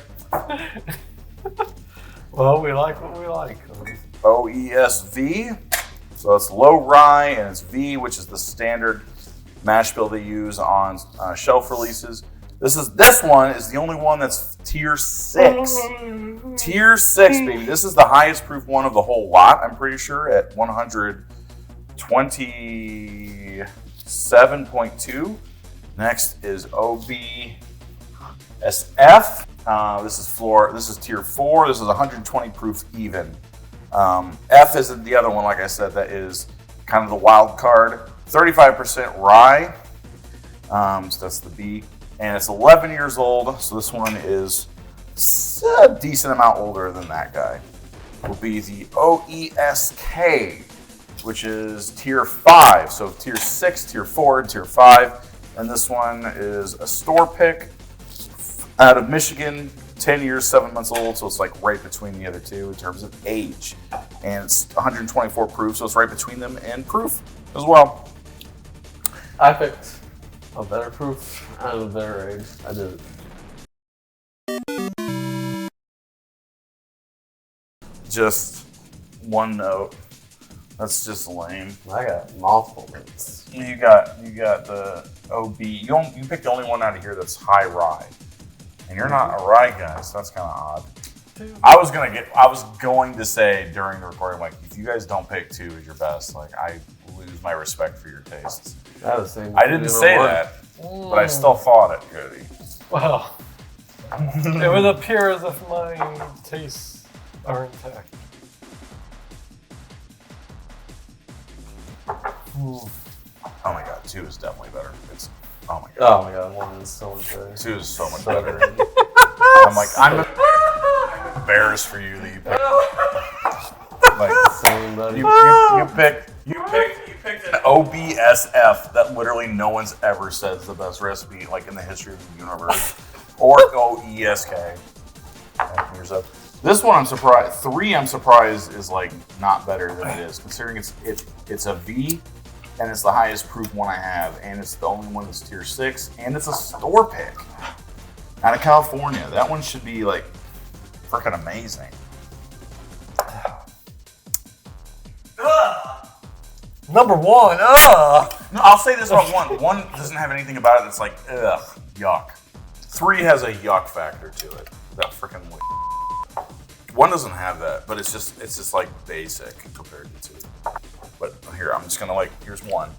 Well, we like what we like. OESV. So it's low rye, and it's V, which is the standard mash bill they use on shelf releases. This one is the only one that's tier 6. Tier 6, baby. This is the highest proof one of the whole lot, I'm pretty sure, at 127.2. Next is OBSF. This is tier 4. This is 120 proof even. F is the other one, like I said, that is kind of the wild card. 35% rye, so that's the B. And it's 11 years old, so this one is a decent amount older than that guy. Will be the OESK, which is tier 5. So tier 6, tier 4, and tier 5. And this one is a store pick out of Michigan, 10 years, 7 months old. So it's like right between the other two in terms of age. And it's 124 proof, so it's right between them and proof as well. I picked a better proof and a better age. I did it. Just one note. That's just lame. I got multiple notes. You got the OB. You picked the only one out of here that's high rye, and you're not a rye guy, so that's kind of odd. I was going to say during the recording, like, if you guys don't pick 2 as your best, like, I lose my respect for your tastes. I didn't say that, but I still thought it could. Well, it would appear as if my tastes are intact. Oh my god, 2 is definitely better. Oh my god. Oh my god, 1 is so much better. 2 is so much better. I'm embarrassed for you that you picked. Like, Same, buddy. you picked an OBSF that literally no one's ever said is the best recipe, like, in the history of the universe, or OESK. This one I'm surprised. 3 I'm surprised is like not better than it is, considering it's a V, and it's the highest proof one I have, and it's the only one that's tier 6, and it's a store pick out of California. That one should be like freaking amazing. Number 1. No, I'll say this about 1. 1 doesn't have anything about it that's like, ugh, yuck. 3 has a yuck factor to it. That freaking 1 doesn't have that, but it's just like basic compared to 2. But here, I'm just gonna here's 1.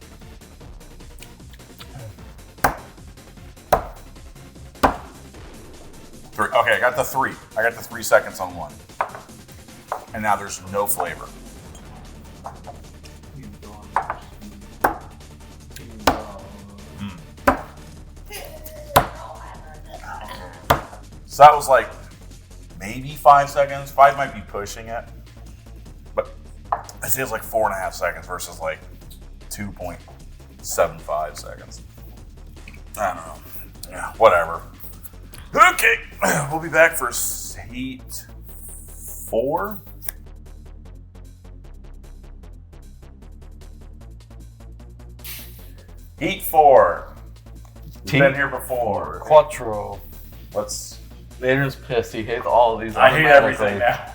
Three. Okay, I got the 3. I got the 3 seconds on 1. And now there's no flavor. So that was like maybe 5 seconds. 5 might be pushing it, but I say it's like 4.5 seconds versus like 2.75 seconds. I don't know. Yeah, whatever. Okay, we'll be back for heat 4. Heat 4. We've been here before. Quattro. Adrian's pissed. He hates all of these. I hate everything now.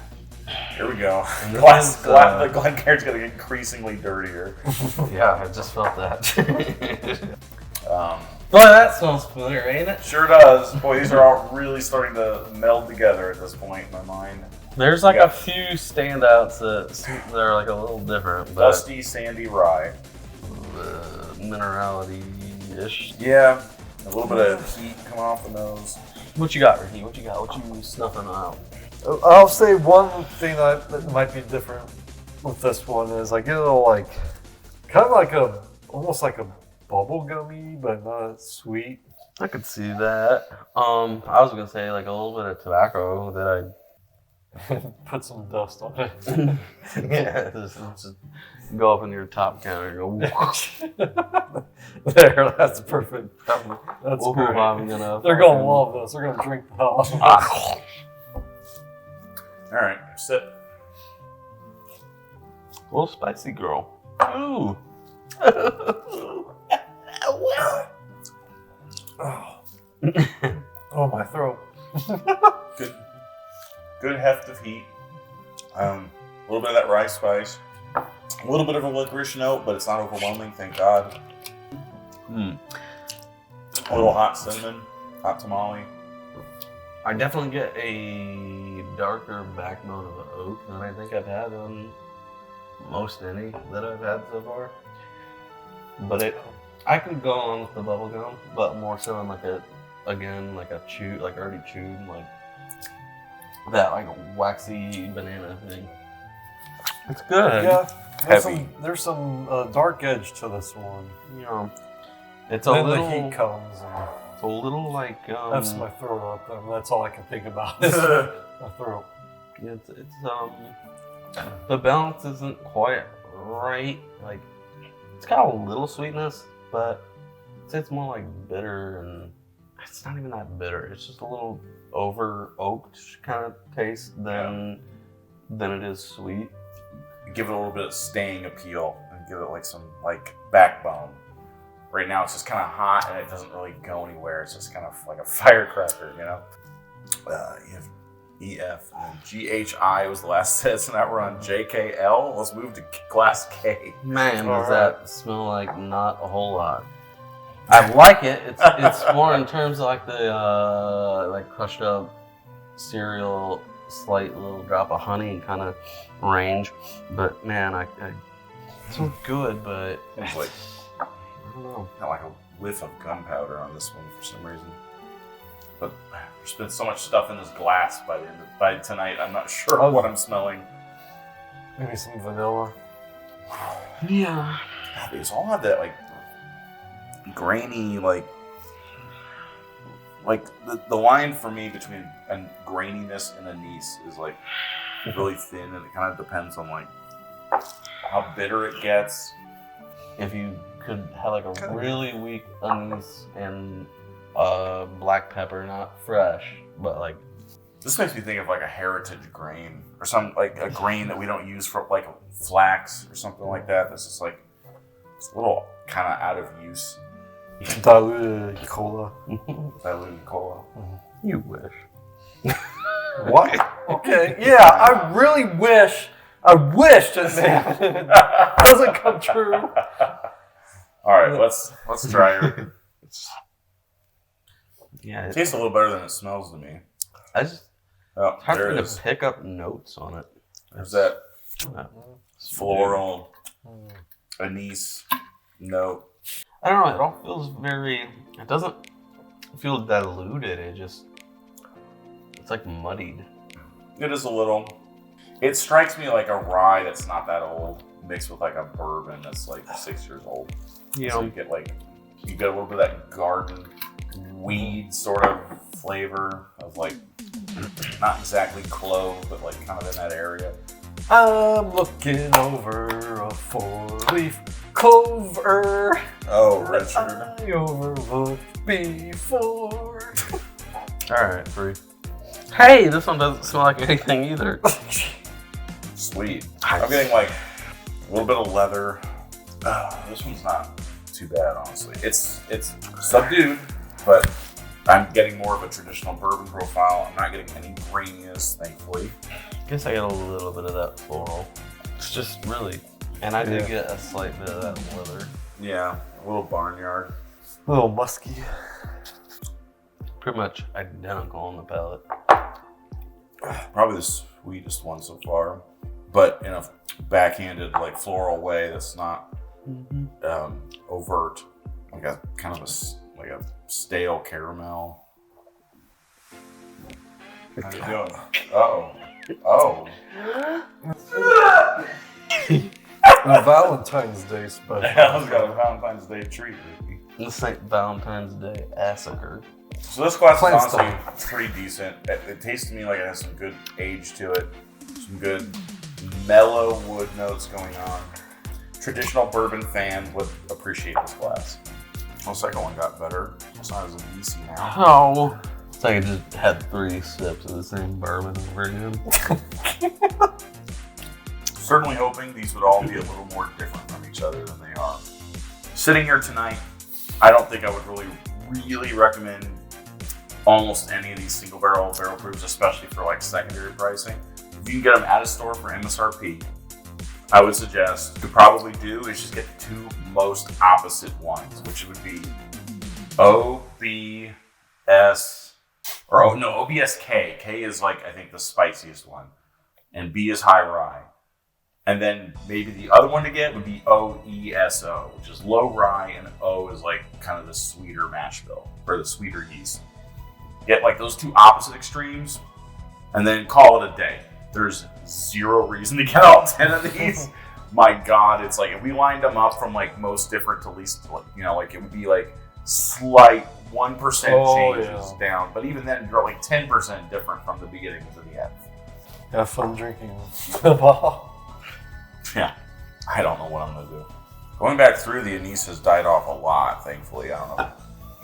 Here we go. The Glencairn's going to get increasingly dirtier. Yeah, I just felt that. Boy, that smells familiar, ain't it? Sure does. Boy, these are all really starting to meld together at this point in my mind. There's like a few standouts that are like a little different. But Dusty, sandy rye. Minerality-ish. Yeah. A little bit of heat coming off the nose. What you got, Ricky? What you snuffing out? I'll say one thing that might be different with this one is I get a little like, kind of like almost like a bubble gummy, but not sweet. I could see that. I was gonna say like a little bit of tobacco that Put some dust on it. yeah, just go up in your top counter and go. There, that's perfect. That's great. They're gonna love this. They're gonna drink the hell out of this. All right, sip. Little spicy girl. Ooh. Oh, my throat. Good heft of heat. A little bit of that rice spice. A little bit of a licorice note, but it's not overwhelming, thank God. A little hot cinnamon, hot tamale. I definitely get a darker backbone of oak than I think I've had on most any that I've had so far. But I could go on with the bubblegum, but more so on like a chew, like already chewed, like that like waxy banana thing. It's good. Yeah, Heavy. there's some dark edge to this one. Yeah. It's a Then little. the heat comes. And It's a little like. that's my throat up. And that's all I can think about is my throat. It's the balance isn't quite right. Like, it's got a little sweetness, but I'd say it's more like bitter, and it's not even that bitter. It's just a little over oaked kind of taste than it is sweet. Give it a little bit of staying appeal and give it like some like backbone. Right now it's just kind of hot and it doesn't really go anywhere. It's just kind of like a firecracker, you know. You have EF and then GHI was the last set, so now we're on JKL. Let's move to class K. Man, All does that smell like not a whole lot. I like it. It's more in terms of like the like crushed up cereal, slight little drop of honey kind of range. But man, I it smells good, but It's like I don't know. got like a whiff of gunpowder on this one for some reason. But there's been so much stuff in this glass by tonight. I'm not sure what I'm smelling. Maybe some vanilla. Yeah. God, these all have that like grainy like the line for me between a graininess and anise is like really thin, and it kind of depends on like how bitter it gets. If you could have like a really weak anise and black pepper, not fresh, but like This makes me think of like a heritage grain or some like a grain that we don't use for like flax or something like that. That's just like it's a little kind of out of use. Diluted cola. Diluted cola. you wish. What? Okay, yeah, I really wish. I wish that doesn't come true. All right, let's try it. Yeah, It tastes a little better than it smells to me. I just Oh, it's hard there for it me is. to pick up notes on it. There's that Uh, floral anise note. I don't know. It all feels very. It doesn't feel diluted. It's like muddied. It is a little. It strikes me like a rye that's not that old mixed with like a bourbon that's like 6 years old. You So know, you get a little bit of that garden weed sort of flavor of like not exactly clove, but like kind of in that area. I'm looking over a four-leaf clover. Oh, Richard. I overlooked before. all right, free. Hey, this one doesn't smell like anything either. Sweet. I'm getting like a little bit of leather. This one's not too bad, honestly. It's subdued, but I'm getting more of a traditional bourbon profile. I'm not getting any graininess, thankfully. Guess I get a little bit of that floral. It's just really, and I do Yeah. get a slight bit of that leather. Yeah, a little barnyard. A little musky. Pretty much identical on the palate. Probably the sweetest one so far, but in a backhanded, like floral way that's not overt. Like a kind of a stale caramel. How you doing? Oh. A Valentine's Day special. Al's got a Valentine's Day treat, Ricky. This ain't Valentine's Day massacre. So this glass is Plain honestly stuff. pretty decent. It tastes to me like it has some good age to it, some good mellow wood notes going on. Traditional bourbon fan would appreciate this glass. The second one got better. It's not as easy now. Oh, it's like I just had 3 sips of the same bourbon over again. Certainly hoping these would all be a little more different from each other than they are. Sitting here tonight, I don't think I would really recommend almost any of these single barrel proofs, especially for like secondary pricing. If you can get them at a store for MSRP, I would suggest you could probably do is just get the 2 most opposite ones, which would be OBSK. K is like, I think, the spiciest one. And B is high rye. And then maybe the other one to get would be OESO, which is low rye, and O is like kind of the sweeter mash bill, or the sweeter yeast. Get like those 2 opposite extremes, and then call it a day. There's zero reason to get all 10 of these. My God, it's like if we lined them up from like most different to least, you know, like it would be like slight 1% changes down. But even then, you're like 10% different from the beginning to the end. Have fun drinking them all. Yeah, I don't know what I'm gonna do. Going back through, the anise has died off a lot, thankfully. I don't know.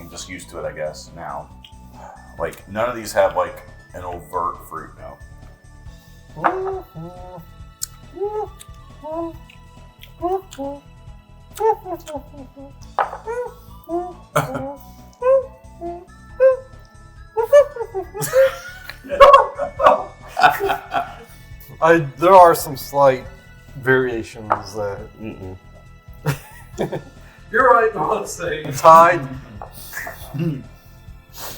I'm just used to it, I guess, now. Like, none of these have like an overt fruit note. There are some slight variations that. You're right, I'm saying. Tied.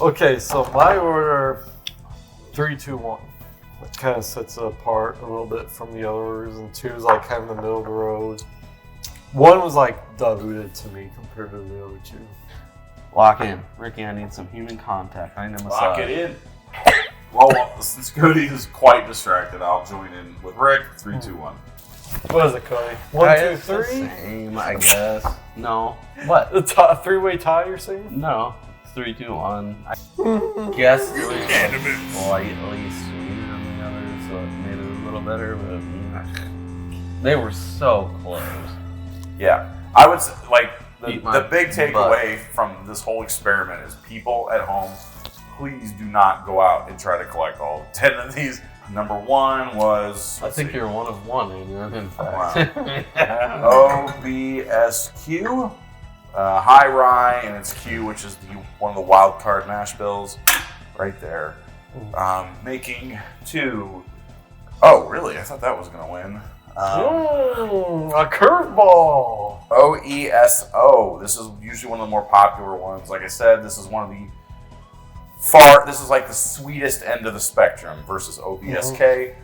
Okay, so my order 3, 2, 1. It kind of sets it apart a little bit from the others, and 2 is like kind of the middle of the road. 1 was like diluted to me compared to the other 2. Lock in. Ricky, I need some human contact. I need a massage. Lock it in. Well, since Cody is quite distracted, I'll join in with Rick. 3, 2, 1. What is it, Cody? 1, 2, 3? Same, I guess. No. What? The 3-way tie, you're saying? No. 3, 2, 1. I guess it was slightly sweeter than the others, so it made it a little better, but they were so close. Yeah. I would say, like, Eat the big takeaway butt. from this whole experiment is people at home, please do not go out and try to collect all 10 of these. Number 1 was... I think you're one of one, in fact. Wow. OBSQ, high rye, and it's Q, which is one of the wild card mash bills, right there. Making 2. Oh, really? I thought that was going to win. A curveball. OESO. This is usually one of the more popular ones. Like I said, this is one of the this is like the sweetest end of the spectrum versus OBSK.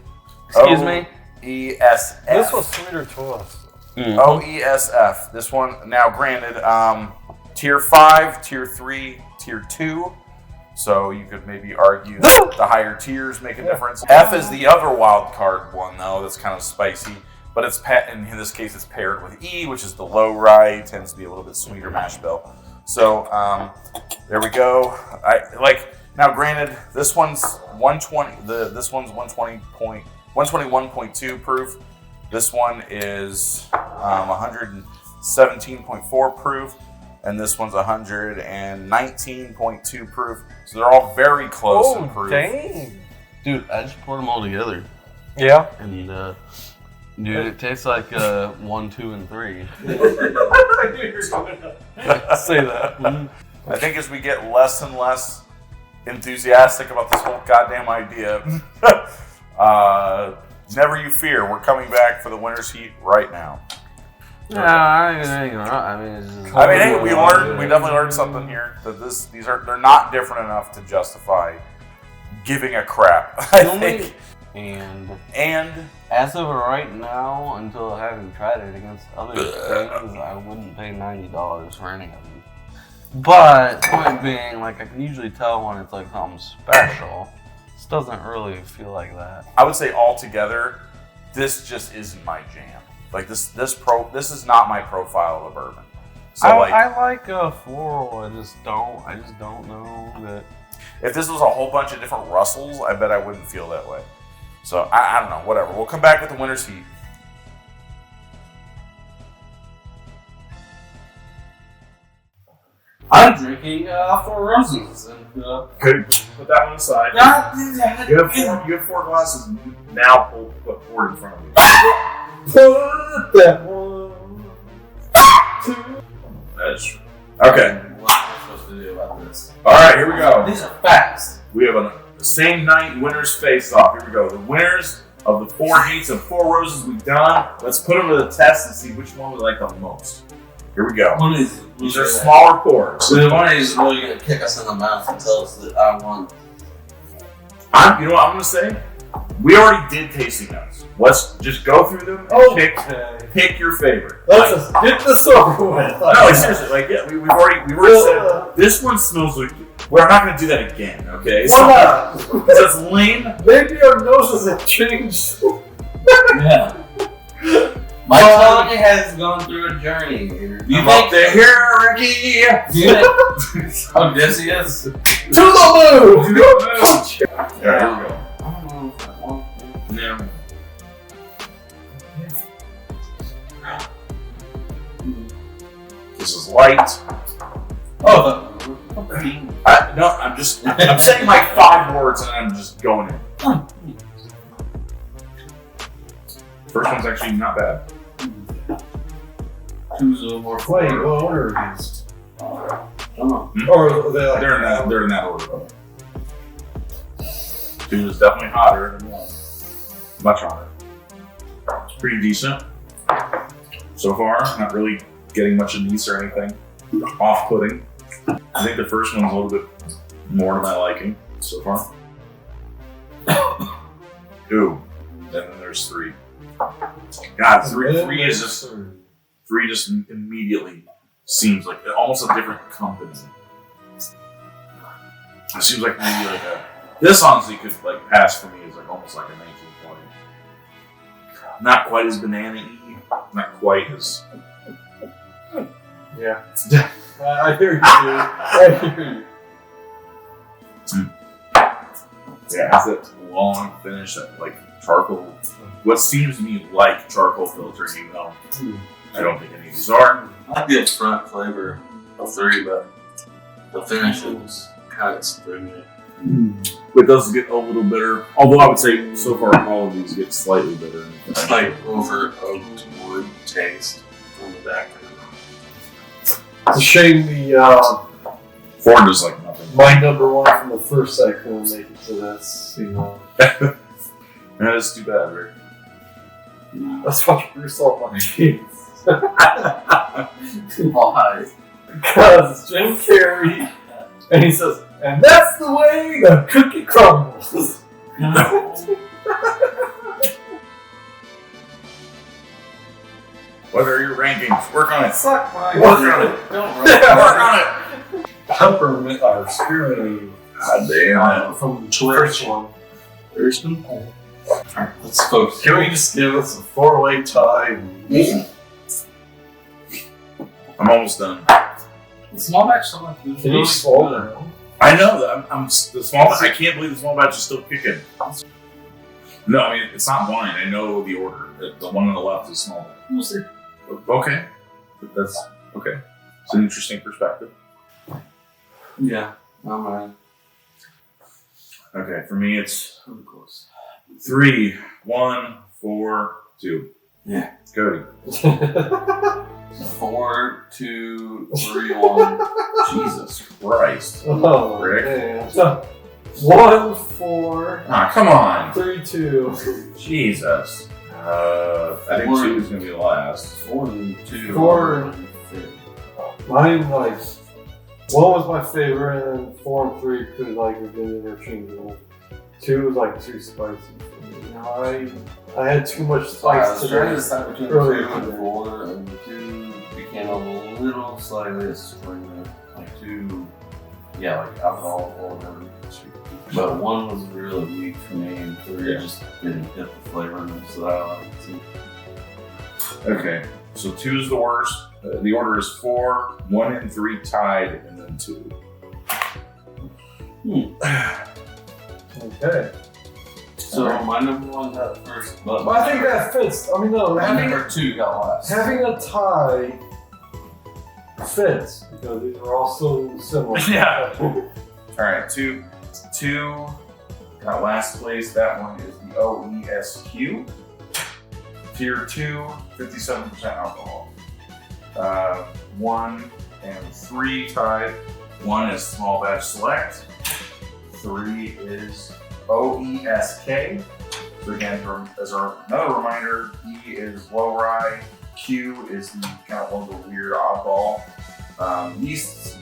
Excuse me? OESF. This was sweeter to us. OESF. This one, now granted, tier 5, tier 3, tier 2. So you could maybe argue that the higher tiers make a difference. F is the other wild card one, though, that's kind of spicy. But it's in this case, it's paired with E, which is the low rye. It tends to be a little bit sweeter mash bill. So there we go. Now granted, this one's 120. This one's 121.2 proof. This one is 117.4 proof, and this one's 119.2 proof. So they're all very close in proof. Dang. Dude, I just poured them all together. Yeah. And dude, it tastes like 1, 2, and 3. Say that. I think as we get less and less enthusiastic about this whole goddamn idea, never you fear, we're coming back for the winner's heat right now. No, I mean, hey, we definitely learned something here. That they're not different enough to justify giving a crap. I think. And as of right now, until having tried it against other things, I wouldn't pay $90 for any of them. But point being, like, I can usually tell when it's like something special. This doesn't really feel like that. I would say altogether, this just isn't my jam. Like this is not my profile of a bourbon. So I like a floral. I just don't know that. If this was a whole bunch of different Russells, I bet I wouldn't feel that way. So I don't know. Whatever. We'll come back with the winner's heat. I'm drinking Four Roses and. Good. Put that one aside. You have 4 glasses now poured in front of you. Put that one. That's true. Okay. What am I supposed to do about this? All right, here we go. These are facts. We have the same night winners face off. Here we go. The winners of the 4 heats of 4 Roses we've done. Let's put them to the test and see which one we like the most. Here we go. These are smaller pours. So one is really going to kick us in the mouth and tell us that I won. You know what I'm going to say? We already did tasting notes. Let's just go through them and pick your favorite. Let's just get this over with. No, like, seriously, like yeah, we've already said this one smells like. We're not going to do that again, okay? Why not? Because that's lame. Maybe our noses have changed. Yeah. My tongue has gone through a journey. I'm up the hierarchy. Odysseus. To the moon! Alright, here we go. I don't know if I want to. Yeah. This is light. Oh, I'm saying like 5 words and I'm just going in. First one's actually not bad. choose a more Wait, flavor. what order are these? I don't know. Or are they like They're in that order. 2 is definitely hotter than 1. Much hotter. It's pretty decent so far. Not really getting much anise or anything off-putting. I think the first one's a little bit more to my liking so far. 2. And then there's 3. God, 3 is just 3 just immediately seems like almost a different company. It seems like maybe like a. This honestly could like pass for me as like almost like a 1920. Not quite as banana-y, not quite as. Yeah. I hear you, dude. I hear you. Yeah, it has that long finish, that like charcoal. What seems to me like charcoal filter, even though I don't think any of these are. I like the upfront flavor of 3, but the finish is kind of stringent. It does get a little bitter, although I would say so far all of these get slightly bitter. It's like over oaked wood taste on the back. It's a shame the 4 is like nothing. my number 1 from the first set couldn't make it to this. You know, That is too bad, Rick. let's watch Bruce all my teeth. Why? Because it's Jim Carrey, and he says, "And that's the way the cookie crumbles." What are your rankings? Work on it. Suck my. Work on it. Don't Work on it. Peppermint or spearmint God damn. from the first one. First one? Alright, let's focus. Can we just give us a 4-way tie? I'm almost done. The small batch so much. Can you slow down? I know that I'm the small. I can't believe the small batch is still kicking. No, I mean it's not blind. I know the order. The one on the left is small. We'll see. Okay, that's okay. It's an interesting perspective. Yeah, I'm right. Okay, for me it's Pretty close. 3, 1, 4, 2. Yeah. Cody. 4, 2, 3, 1. Jesus Christ. Oh, Rick. man. So, 1, 4, Ah, come on. 3, 2. Jesus. I think 2 is gonna be the last. 4 and 2. 4. Mine, like, 1 was my favorite, and then 4 and 3 could, like, have been interchangeable. 2 was, like, too spicy for me. You know, I had too much spice I was trying to decide between earlier 2 and today. 4, and 2 became a little slightly astringent. Like 2, yeah, like alcohol or whatever. But 1 was really weak for me, and 3 just didn't hit the flavor notes that I like. Okay, so 2 is the worst. The order is 4, 1 and 3 tied, and then 2. Okay. So my number 1 got first, but But I think that fits. I mean, no, my number 2 got last. having a tie fits because these are all so similar. Yeah. All right, 2 got last place. That one is the OESQ. Tier 2, 57% alcohol. 1 and 3 tied. 1 is small batch select. 3 is OESK. So again, as another reminder, E is low rye. Q is the kind of one of the weird oddball yeasts.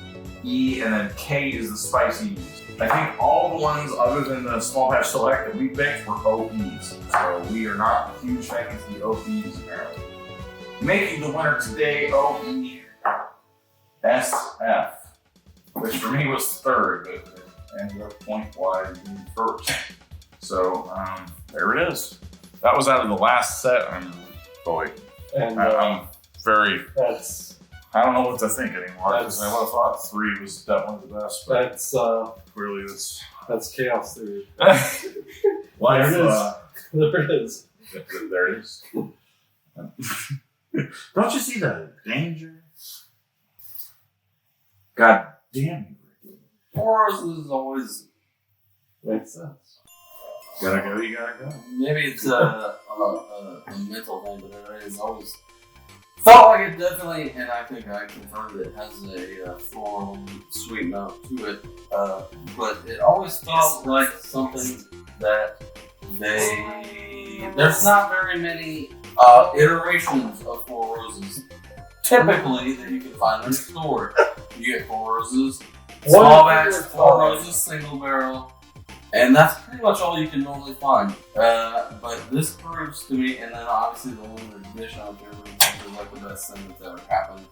E, and then K is the spicy yeast. I think all the ones other than the small batch select that we picked were OEs. So we are not huge fans of the OEs apparently. Making the winner today, OESF, which for me was third, but it ended up point-wise being first. So there it is. That was out of the last set. Boy, And I'm very. that's I don't know what to think anymore. Because I would have thought 3 was definitely the best, but clearly that's chaos theory. life. There it is. There it is. Don't you see the danger? God damn you. Four Roses always Makes sense. Gotta go, you gotta go. maybe it's a mental thing, but it always felt like it definitely, and I think I confirmed it, has a floral sweet note to it. But it always felt like something that there's not very many iterations of Four Roses typically that you can find in a store. You get Four Roses, small batch, Four Roses, single barrel, and that's pretty much all you can normally find. But this proves to me, and then obviously the limited edition out there is like the best thing that's ever happened.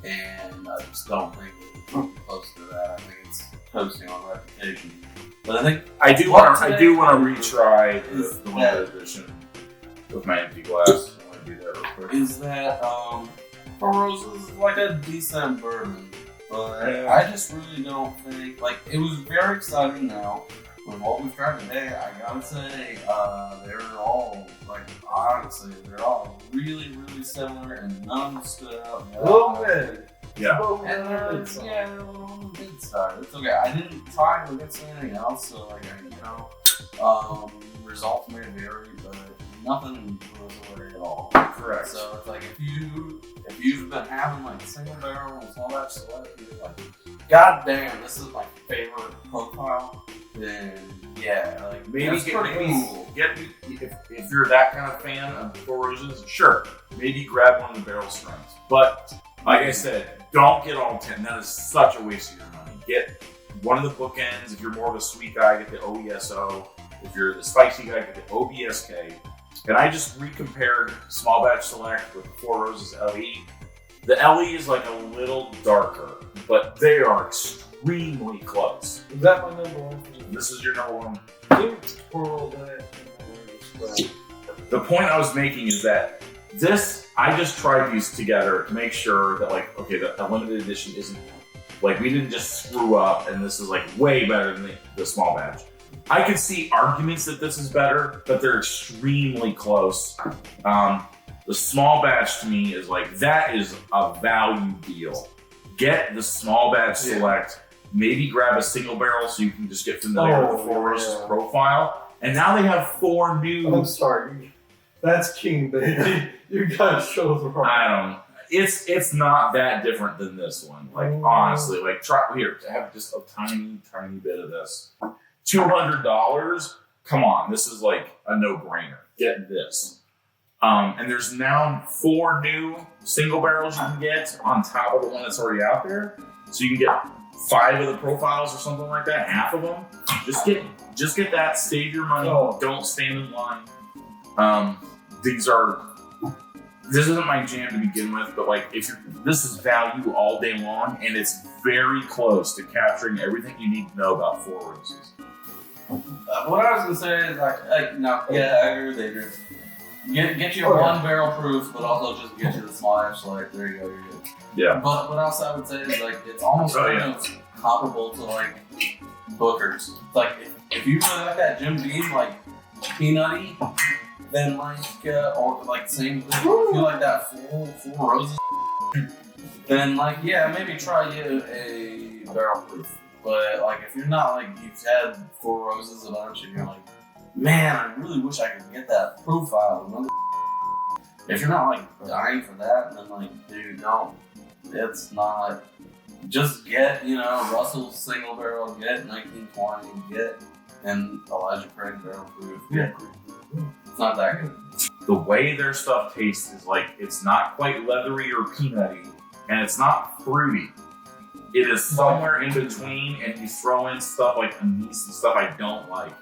And I just don't think it's close to that. I think it's coasting on reputation. But I think I do want to retry the limited edition with my empty glass. I want to do that real quick. is that Four Roses is like a decent bourbon, but I just really don't think it was very exciting now. With what we've tried today, I gotta say, they're all honestly, they're all really, really similar, and none stood out. Yeah. And they're a little mid-side. It's okay. I didn't try to get anything else, so results may vary, but nothing was away at all. Correct. So it's like if you've been having single barrel and small batch select, you're like, God damn, this is my favorite profile. Then yeah, maybe that's pretty cool. If you're that kind of fan of the Four Roses, sure, maybe grab one of the barrel strengths. But like I said, don't get all 10. That is such a waste of your money. Get one of the bookends. If you're more of a sweet guy, get the OESO. If you're the spicy guy, get the OBSK. And I just recompared small batch select with the Four Roses LE. The LE is a little darker, but they are extremely close. Is that my number one? This is your number one. Twirl that. The point I was making is that I just tried these together to make sure that the limited edition isn't we didn't just screw up and this is way better than the small batch. I could see arguments that this is better, but they're extremely close. The small batch to me is that is a value deal. Get the small batch select, maybe grab a single barrel so you can just get familiar with the Four Roses profile. And now they have 4 new. I'm sorry. That's king, baby. You guys chose wrong. I don't know. It's not that different than this one. Honestly, try here to have just a tiny bit of this. $200. Come on, this is a no-brainer. Get this. And there's now 4 new single barrels you can get on top of the one that's already out there. So you can get 5 of the profiles or something like that, half of them. Just get that. Save your money. Don't stand in line. This isn't my jam to begin with, but this is value all day long, and it's very close to capturing everything you need to know about Four Roses. What I was gonna say is I agree with Adrian. Get your one barrel proof, but also just get you the small batch select. There you go, you're good. Yeah. But what else I would say is it's almost comparable to Booker's. If you really like that Jim Beam peanutty, then same thing. If you like that Four Roses, then maybe try a barrel proof. But if you're not you've had Four Roses a bunch and you're man, I really wish I could get that profile. If you're not dying for that, then dude, no, it's not. Just get Russell's single barrel, get 1920, get and Elijah Craig barrel proof. Yeah, it's not that good. The way their stuff tastes is it's not quite leathery or peanutty, and it's not fruity. It is somewhere in between, and you throw in stuff like anise and stuff I don't like.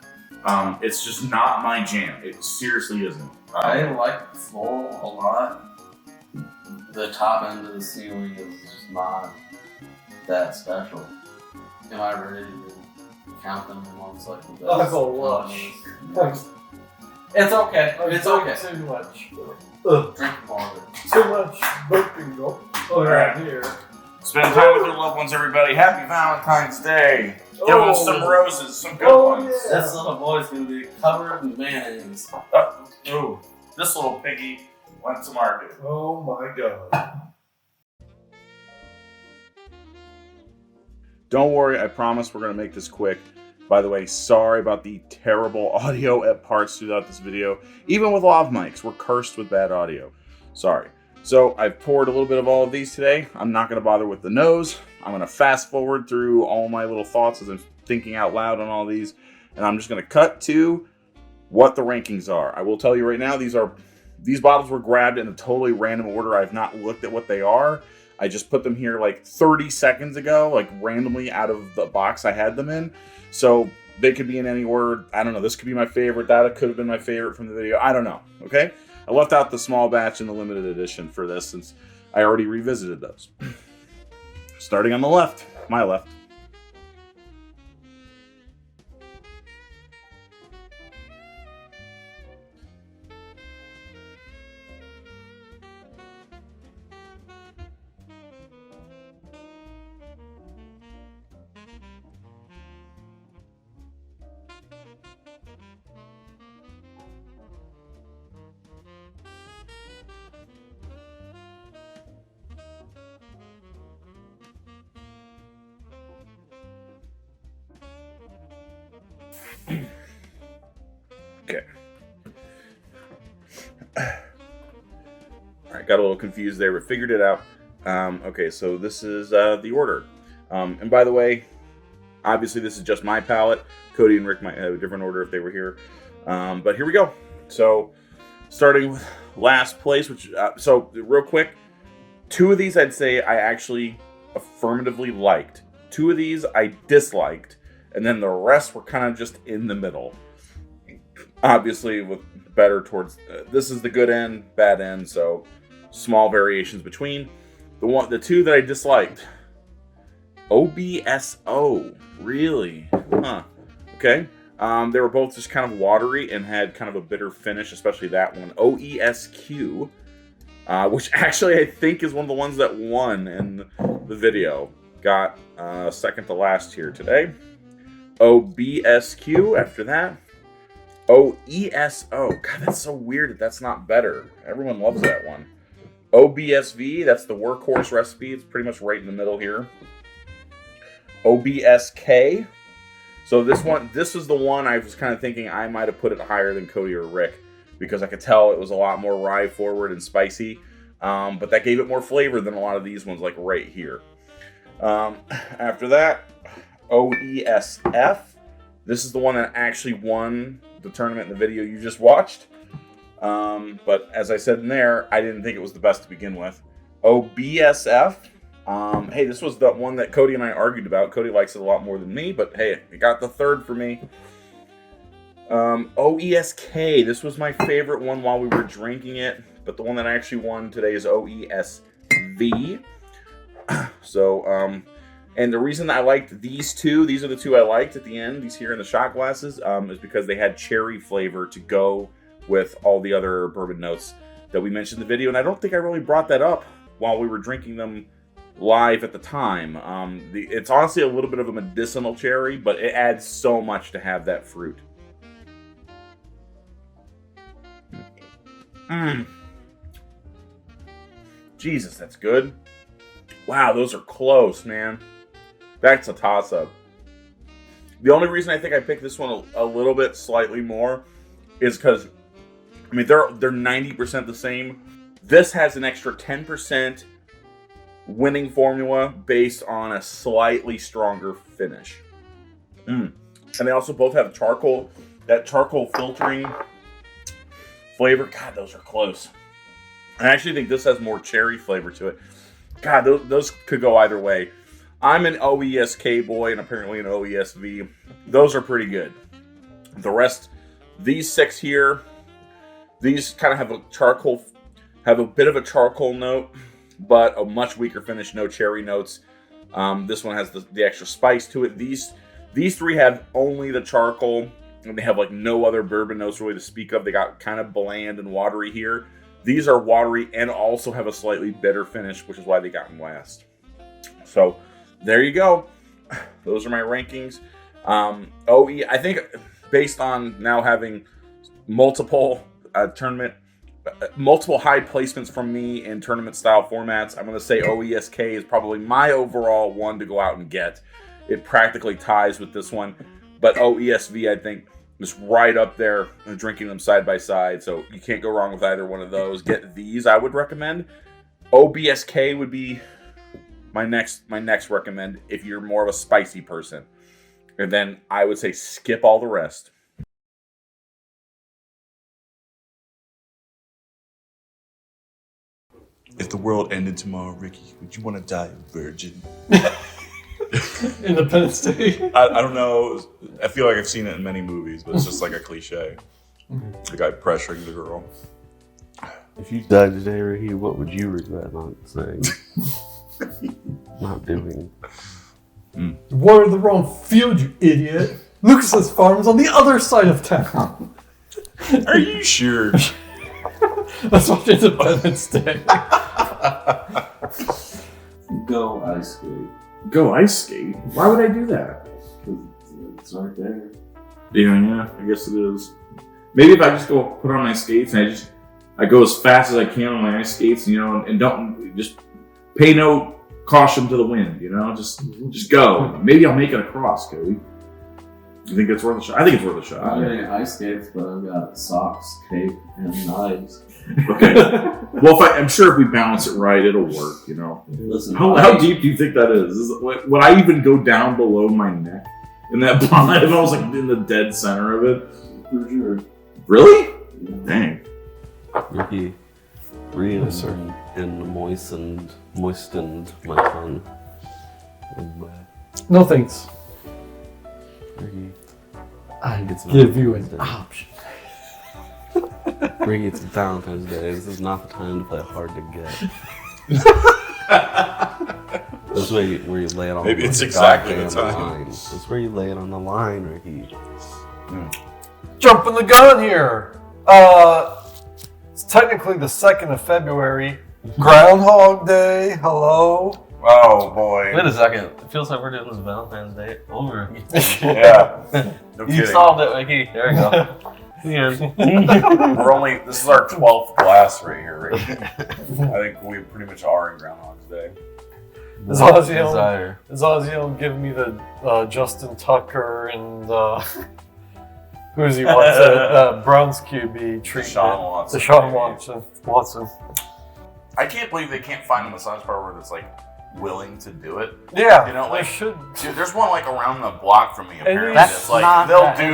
It's just not my jam. It seriously isn't. I like the floral a lot. The top end of the ceiling is just not that special. Am I ready to count them amongst like the best? That's a lush. companies? It's okay. It's okay. Too much. Drink more of it. Too much burping. Oh, right here. Spend time with your loved ones, everybody. Happy Valentine's Day. Give them some roses, some good ones. Yeah. This little boy's gonna be covered in mayonnaise. Ooh, this little piggy went to market. Oh my god. Don't worry, I promise we're going to make this quick. By the way, sorry about the terrible audio at parts throughout this video. Even with lav mics, we're cursed with bad audio. Sorry. So I've poured a little bit of all of these today. I'm not going to bother with the nose. I'm going to fast forward through all my little thoughts as I'm thinking out loud on all these. And I'm just going to cut to what the rankings are. I will tell you right now, these bottles were grabbed in a totally random order. I've not looked at what they are. I just put them here like 30 seconds ago, like randomly out of the box I had them in. So they could be in any order. I don't know. This could be my favorite. That could have been my favorite from the video. I don't know. Okay? I left out the small batch and the limited edition for this since I already revisited those. Starting on the left, my left. Okay. Alright, got a little confused there, but figured it out. Okay, so this is the order. And by the way, obviously this is just my palette. Cody and Rick might have a different order if they were here. But here we go. So, starting with last place, which, so real quick, 2 of these I'd say I actually affirmatively liked. 2 of these I disliked. And then the rest were kind of just in the middle. Obviously, with better towards this is the good end, bad end, so small variations between. The 2 that I disliked, OBSO, really, huh? Okay, they were both just kind of watery and had kind of a bitter finish, especially that one. OESQ, which actually I think is one of the ones that won in the video, got second to last here today. OBSQ after that. OESO. God, that's so weird that that's not better. Everyone loves that one. OBSV, that's the workhorse recipe. It's pretty much right in the middle here. OBSK. So this is the one I was kind of thinking I might have put it higher than Cody or Rick because I could tell it was a lot more rye forward and spicy. But that gave it more flavor than a lot of these ones, like right here. After that, OESF. This is the one that actually won the tournament in the video you just watched. But as I said in there, I didn't think it was the best to begin with. OBSF. Hey, this was the one that Cody and I argued about. Cody likes it a lot more than me, but hey, it got the third for me. OESK. This was my favorite one while we were drinking it, but the one that actually won today is OESV. So, and the reason I liked these 2, these are the 2 I liked at the end, these here in the shot glasses, is because they had cherry flavor to go with all the other bourbon notes that we mentioned in the video. And I don't think I really brought that up while we were drinking them live at the time. It's honestly a little bit of a medicinal cherry, but it adds so much to have that fruit. Jesus, that's good. Wow, those are close, man. That's a toss-up. The only reason I think I picked this one a little bit slightly more is because, I mean, they're 90% the same. This has an extra 10% winning formula based on a slightly stronger finish. And they also both have charcoal, that charcoal filtering flavor. God, those are close. I actually think this has more cherry flavor to it. God, those could go either way. I'm an OESK boy and apparently an OESV. Those are pretty good. The rest, these 6 here, these kind of have a bit of a charcoal note, but a much weaker finish, no cherry notes. This one has the extra spice to it. These 3 have only the charcoal, and they have like no other bourbon notes really to speak of. They got kind of bland and watery here. These are watery and also have a slightly bitter finish, which is why they got them last. So there you go. Those are my rankings. I think based on now having multiple high placements from me in tournament style formats, I'm going to say OESK is probably my overall one to go out and get. It practically ties with this one, but OESV I think is right up there and drinking them side by side, so you can't go wrong with either one of those. Get these, I would recommend. OBSK would be my next recommend if you're more of a spicy person, and then I would say skip all the rest. If the world ended tomorrow, Ricky, would you want to die a virgin? Independence Day. I don't know. I feel like I've seen it in many movies, but it's just like a cliche. The guy pressuring the girl. If you died today, Ricky, what would you regret not saying? Not doing? You watered the wrong field, you idiot. Lucas's farm's on the other side of town. Are you sure? Let's watch Independence Day. Go ice skate. Go ice skate? Why would I do that? It's right there. Yeah, I guess it is. Maybe if I just go put on my skates and I go as fast as I can on my ice skates, and don't just pay no caution to the wind, just go. Maybe I'll make it across, Cody. You think it's worth a shot? I think it's worth a shot. I don't have any ice skates, but I've got socks, cape, and knives. Okay. Well, I'm sure if we balance it right, it'll work, Listen, How deep do you think that is? Would I even go down below my neck in that pond if I was like in the dead center of it? For sure. Really? Dang. Ricky, breathe and moistened my tongue. No thanks. Ricky, I Give you an option. Ricky, it's Valentine's Day. This is not the time to play hard to get. This is where you lay it on. Maybe it's exactly the time. line. This is where you lay it on the line, Ricky. Jumping the gun here. It's technically the 2nd of February. Groundhog Day. Hello. Oh boy. Wait a second. It feels like we're doing this Valentine's Day over. Yeah. No You kidding. solved it, Ricky. There we go. Yeah. This is our 12th glass right here, Ricky. I think we pretty much are in Groundhog's Day. As long as you Desire. don't give me the Justin Tucker and who does he want to Browns QB treatment? Deshaun Watson. I can't believe they can't find a massage parlor that's like willing to do it. Yeah, like they should. Dude, there's one like around the block from me. Apparently, That's it's like they'll do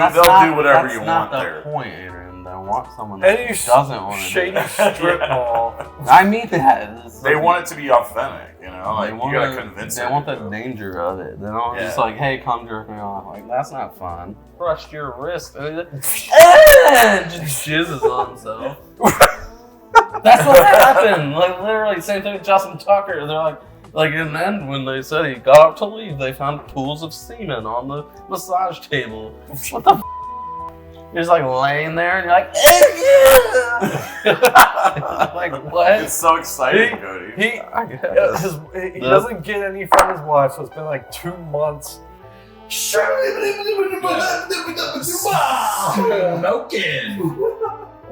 whatever you want there. That's not the point, Adrian. I want someone that Any doesn't want to shady do it. strip mall. I mean that. They want it to be authentic, Like They you gotta convince They them. want the danger of it. They don't just like, hey, come jerk me off. Like, that's not fun. Crushed your wrist. Just jizzes on himself. That's what happened. Like, literally, same thing with Justin Tucker. They're like in the end, when they said he got up to leave, they found pools of semen on the massage table. What the f? You're just like laying there and you're like, yeah! Like, what? It's so exciting, Cody. He guess. doesn't get any from his wife, so it's been like 2 months. Smoking.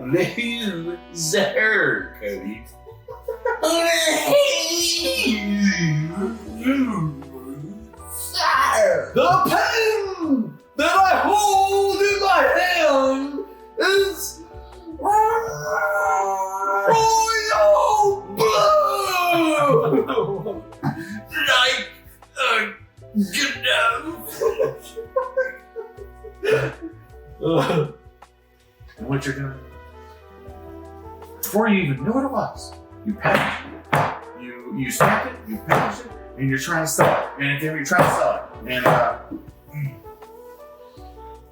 Laser, Cody. The pen that I hold in my hand is royal blue, like a glove. And what you're gonna do, before you even knew what it was, you package it, you stack it, you package it, and you're trying to sell it, and you're trying to sell it, and I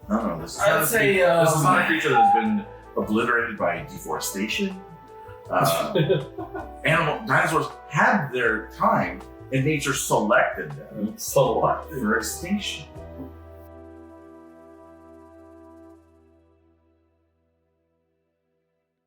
don't know. This is I would say this is not a creature that has been obliterated by deforestation. Dinosaurs had their time, and nature selected them selected. for extinction.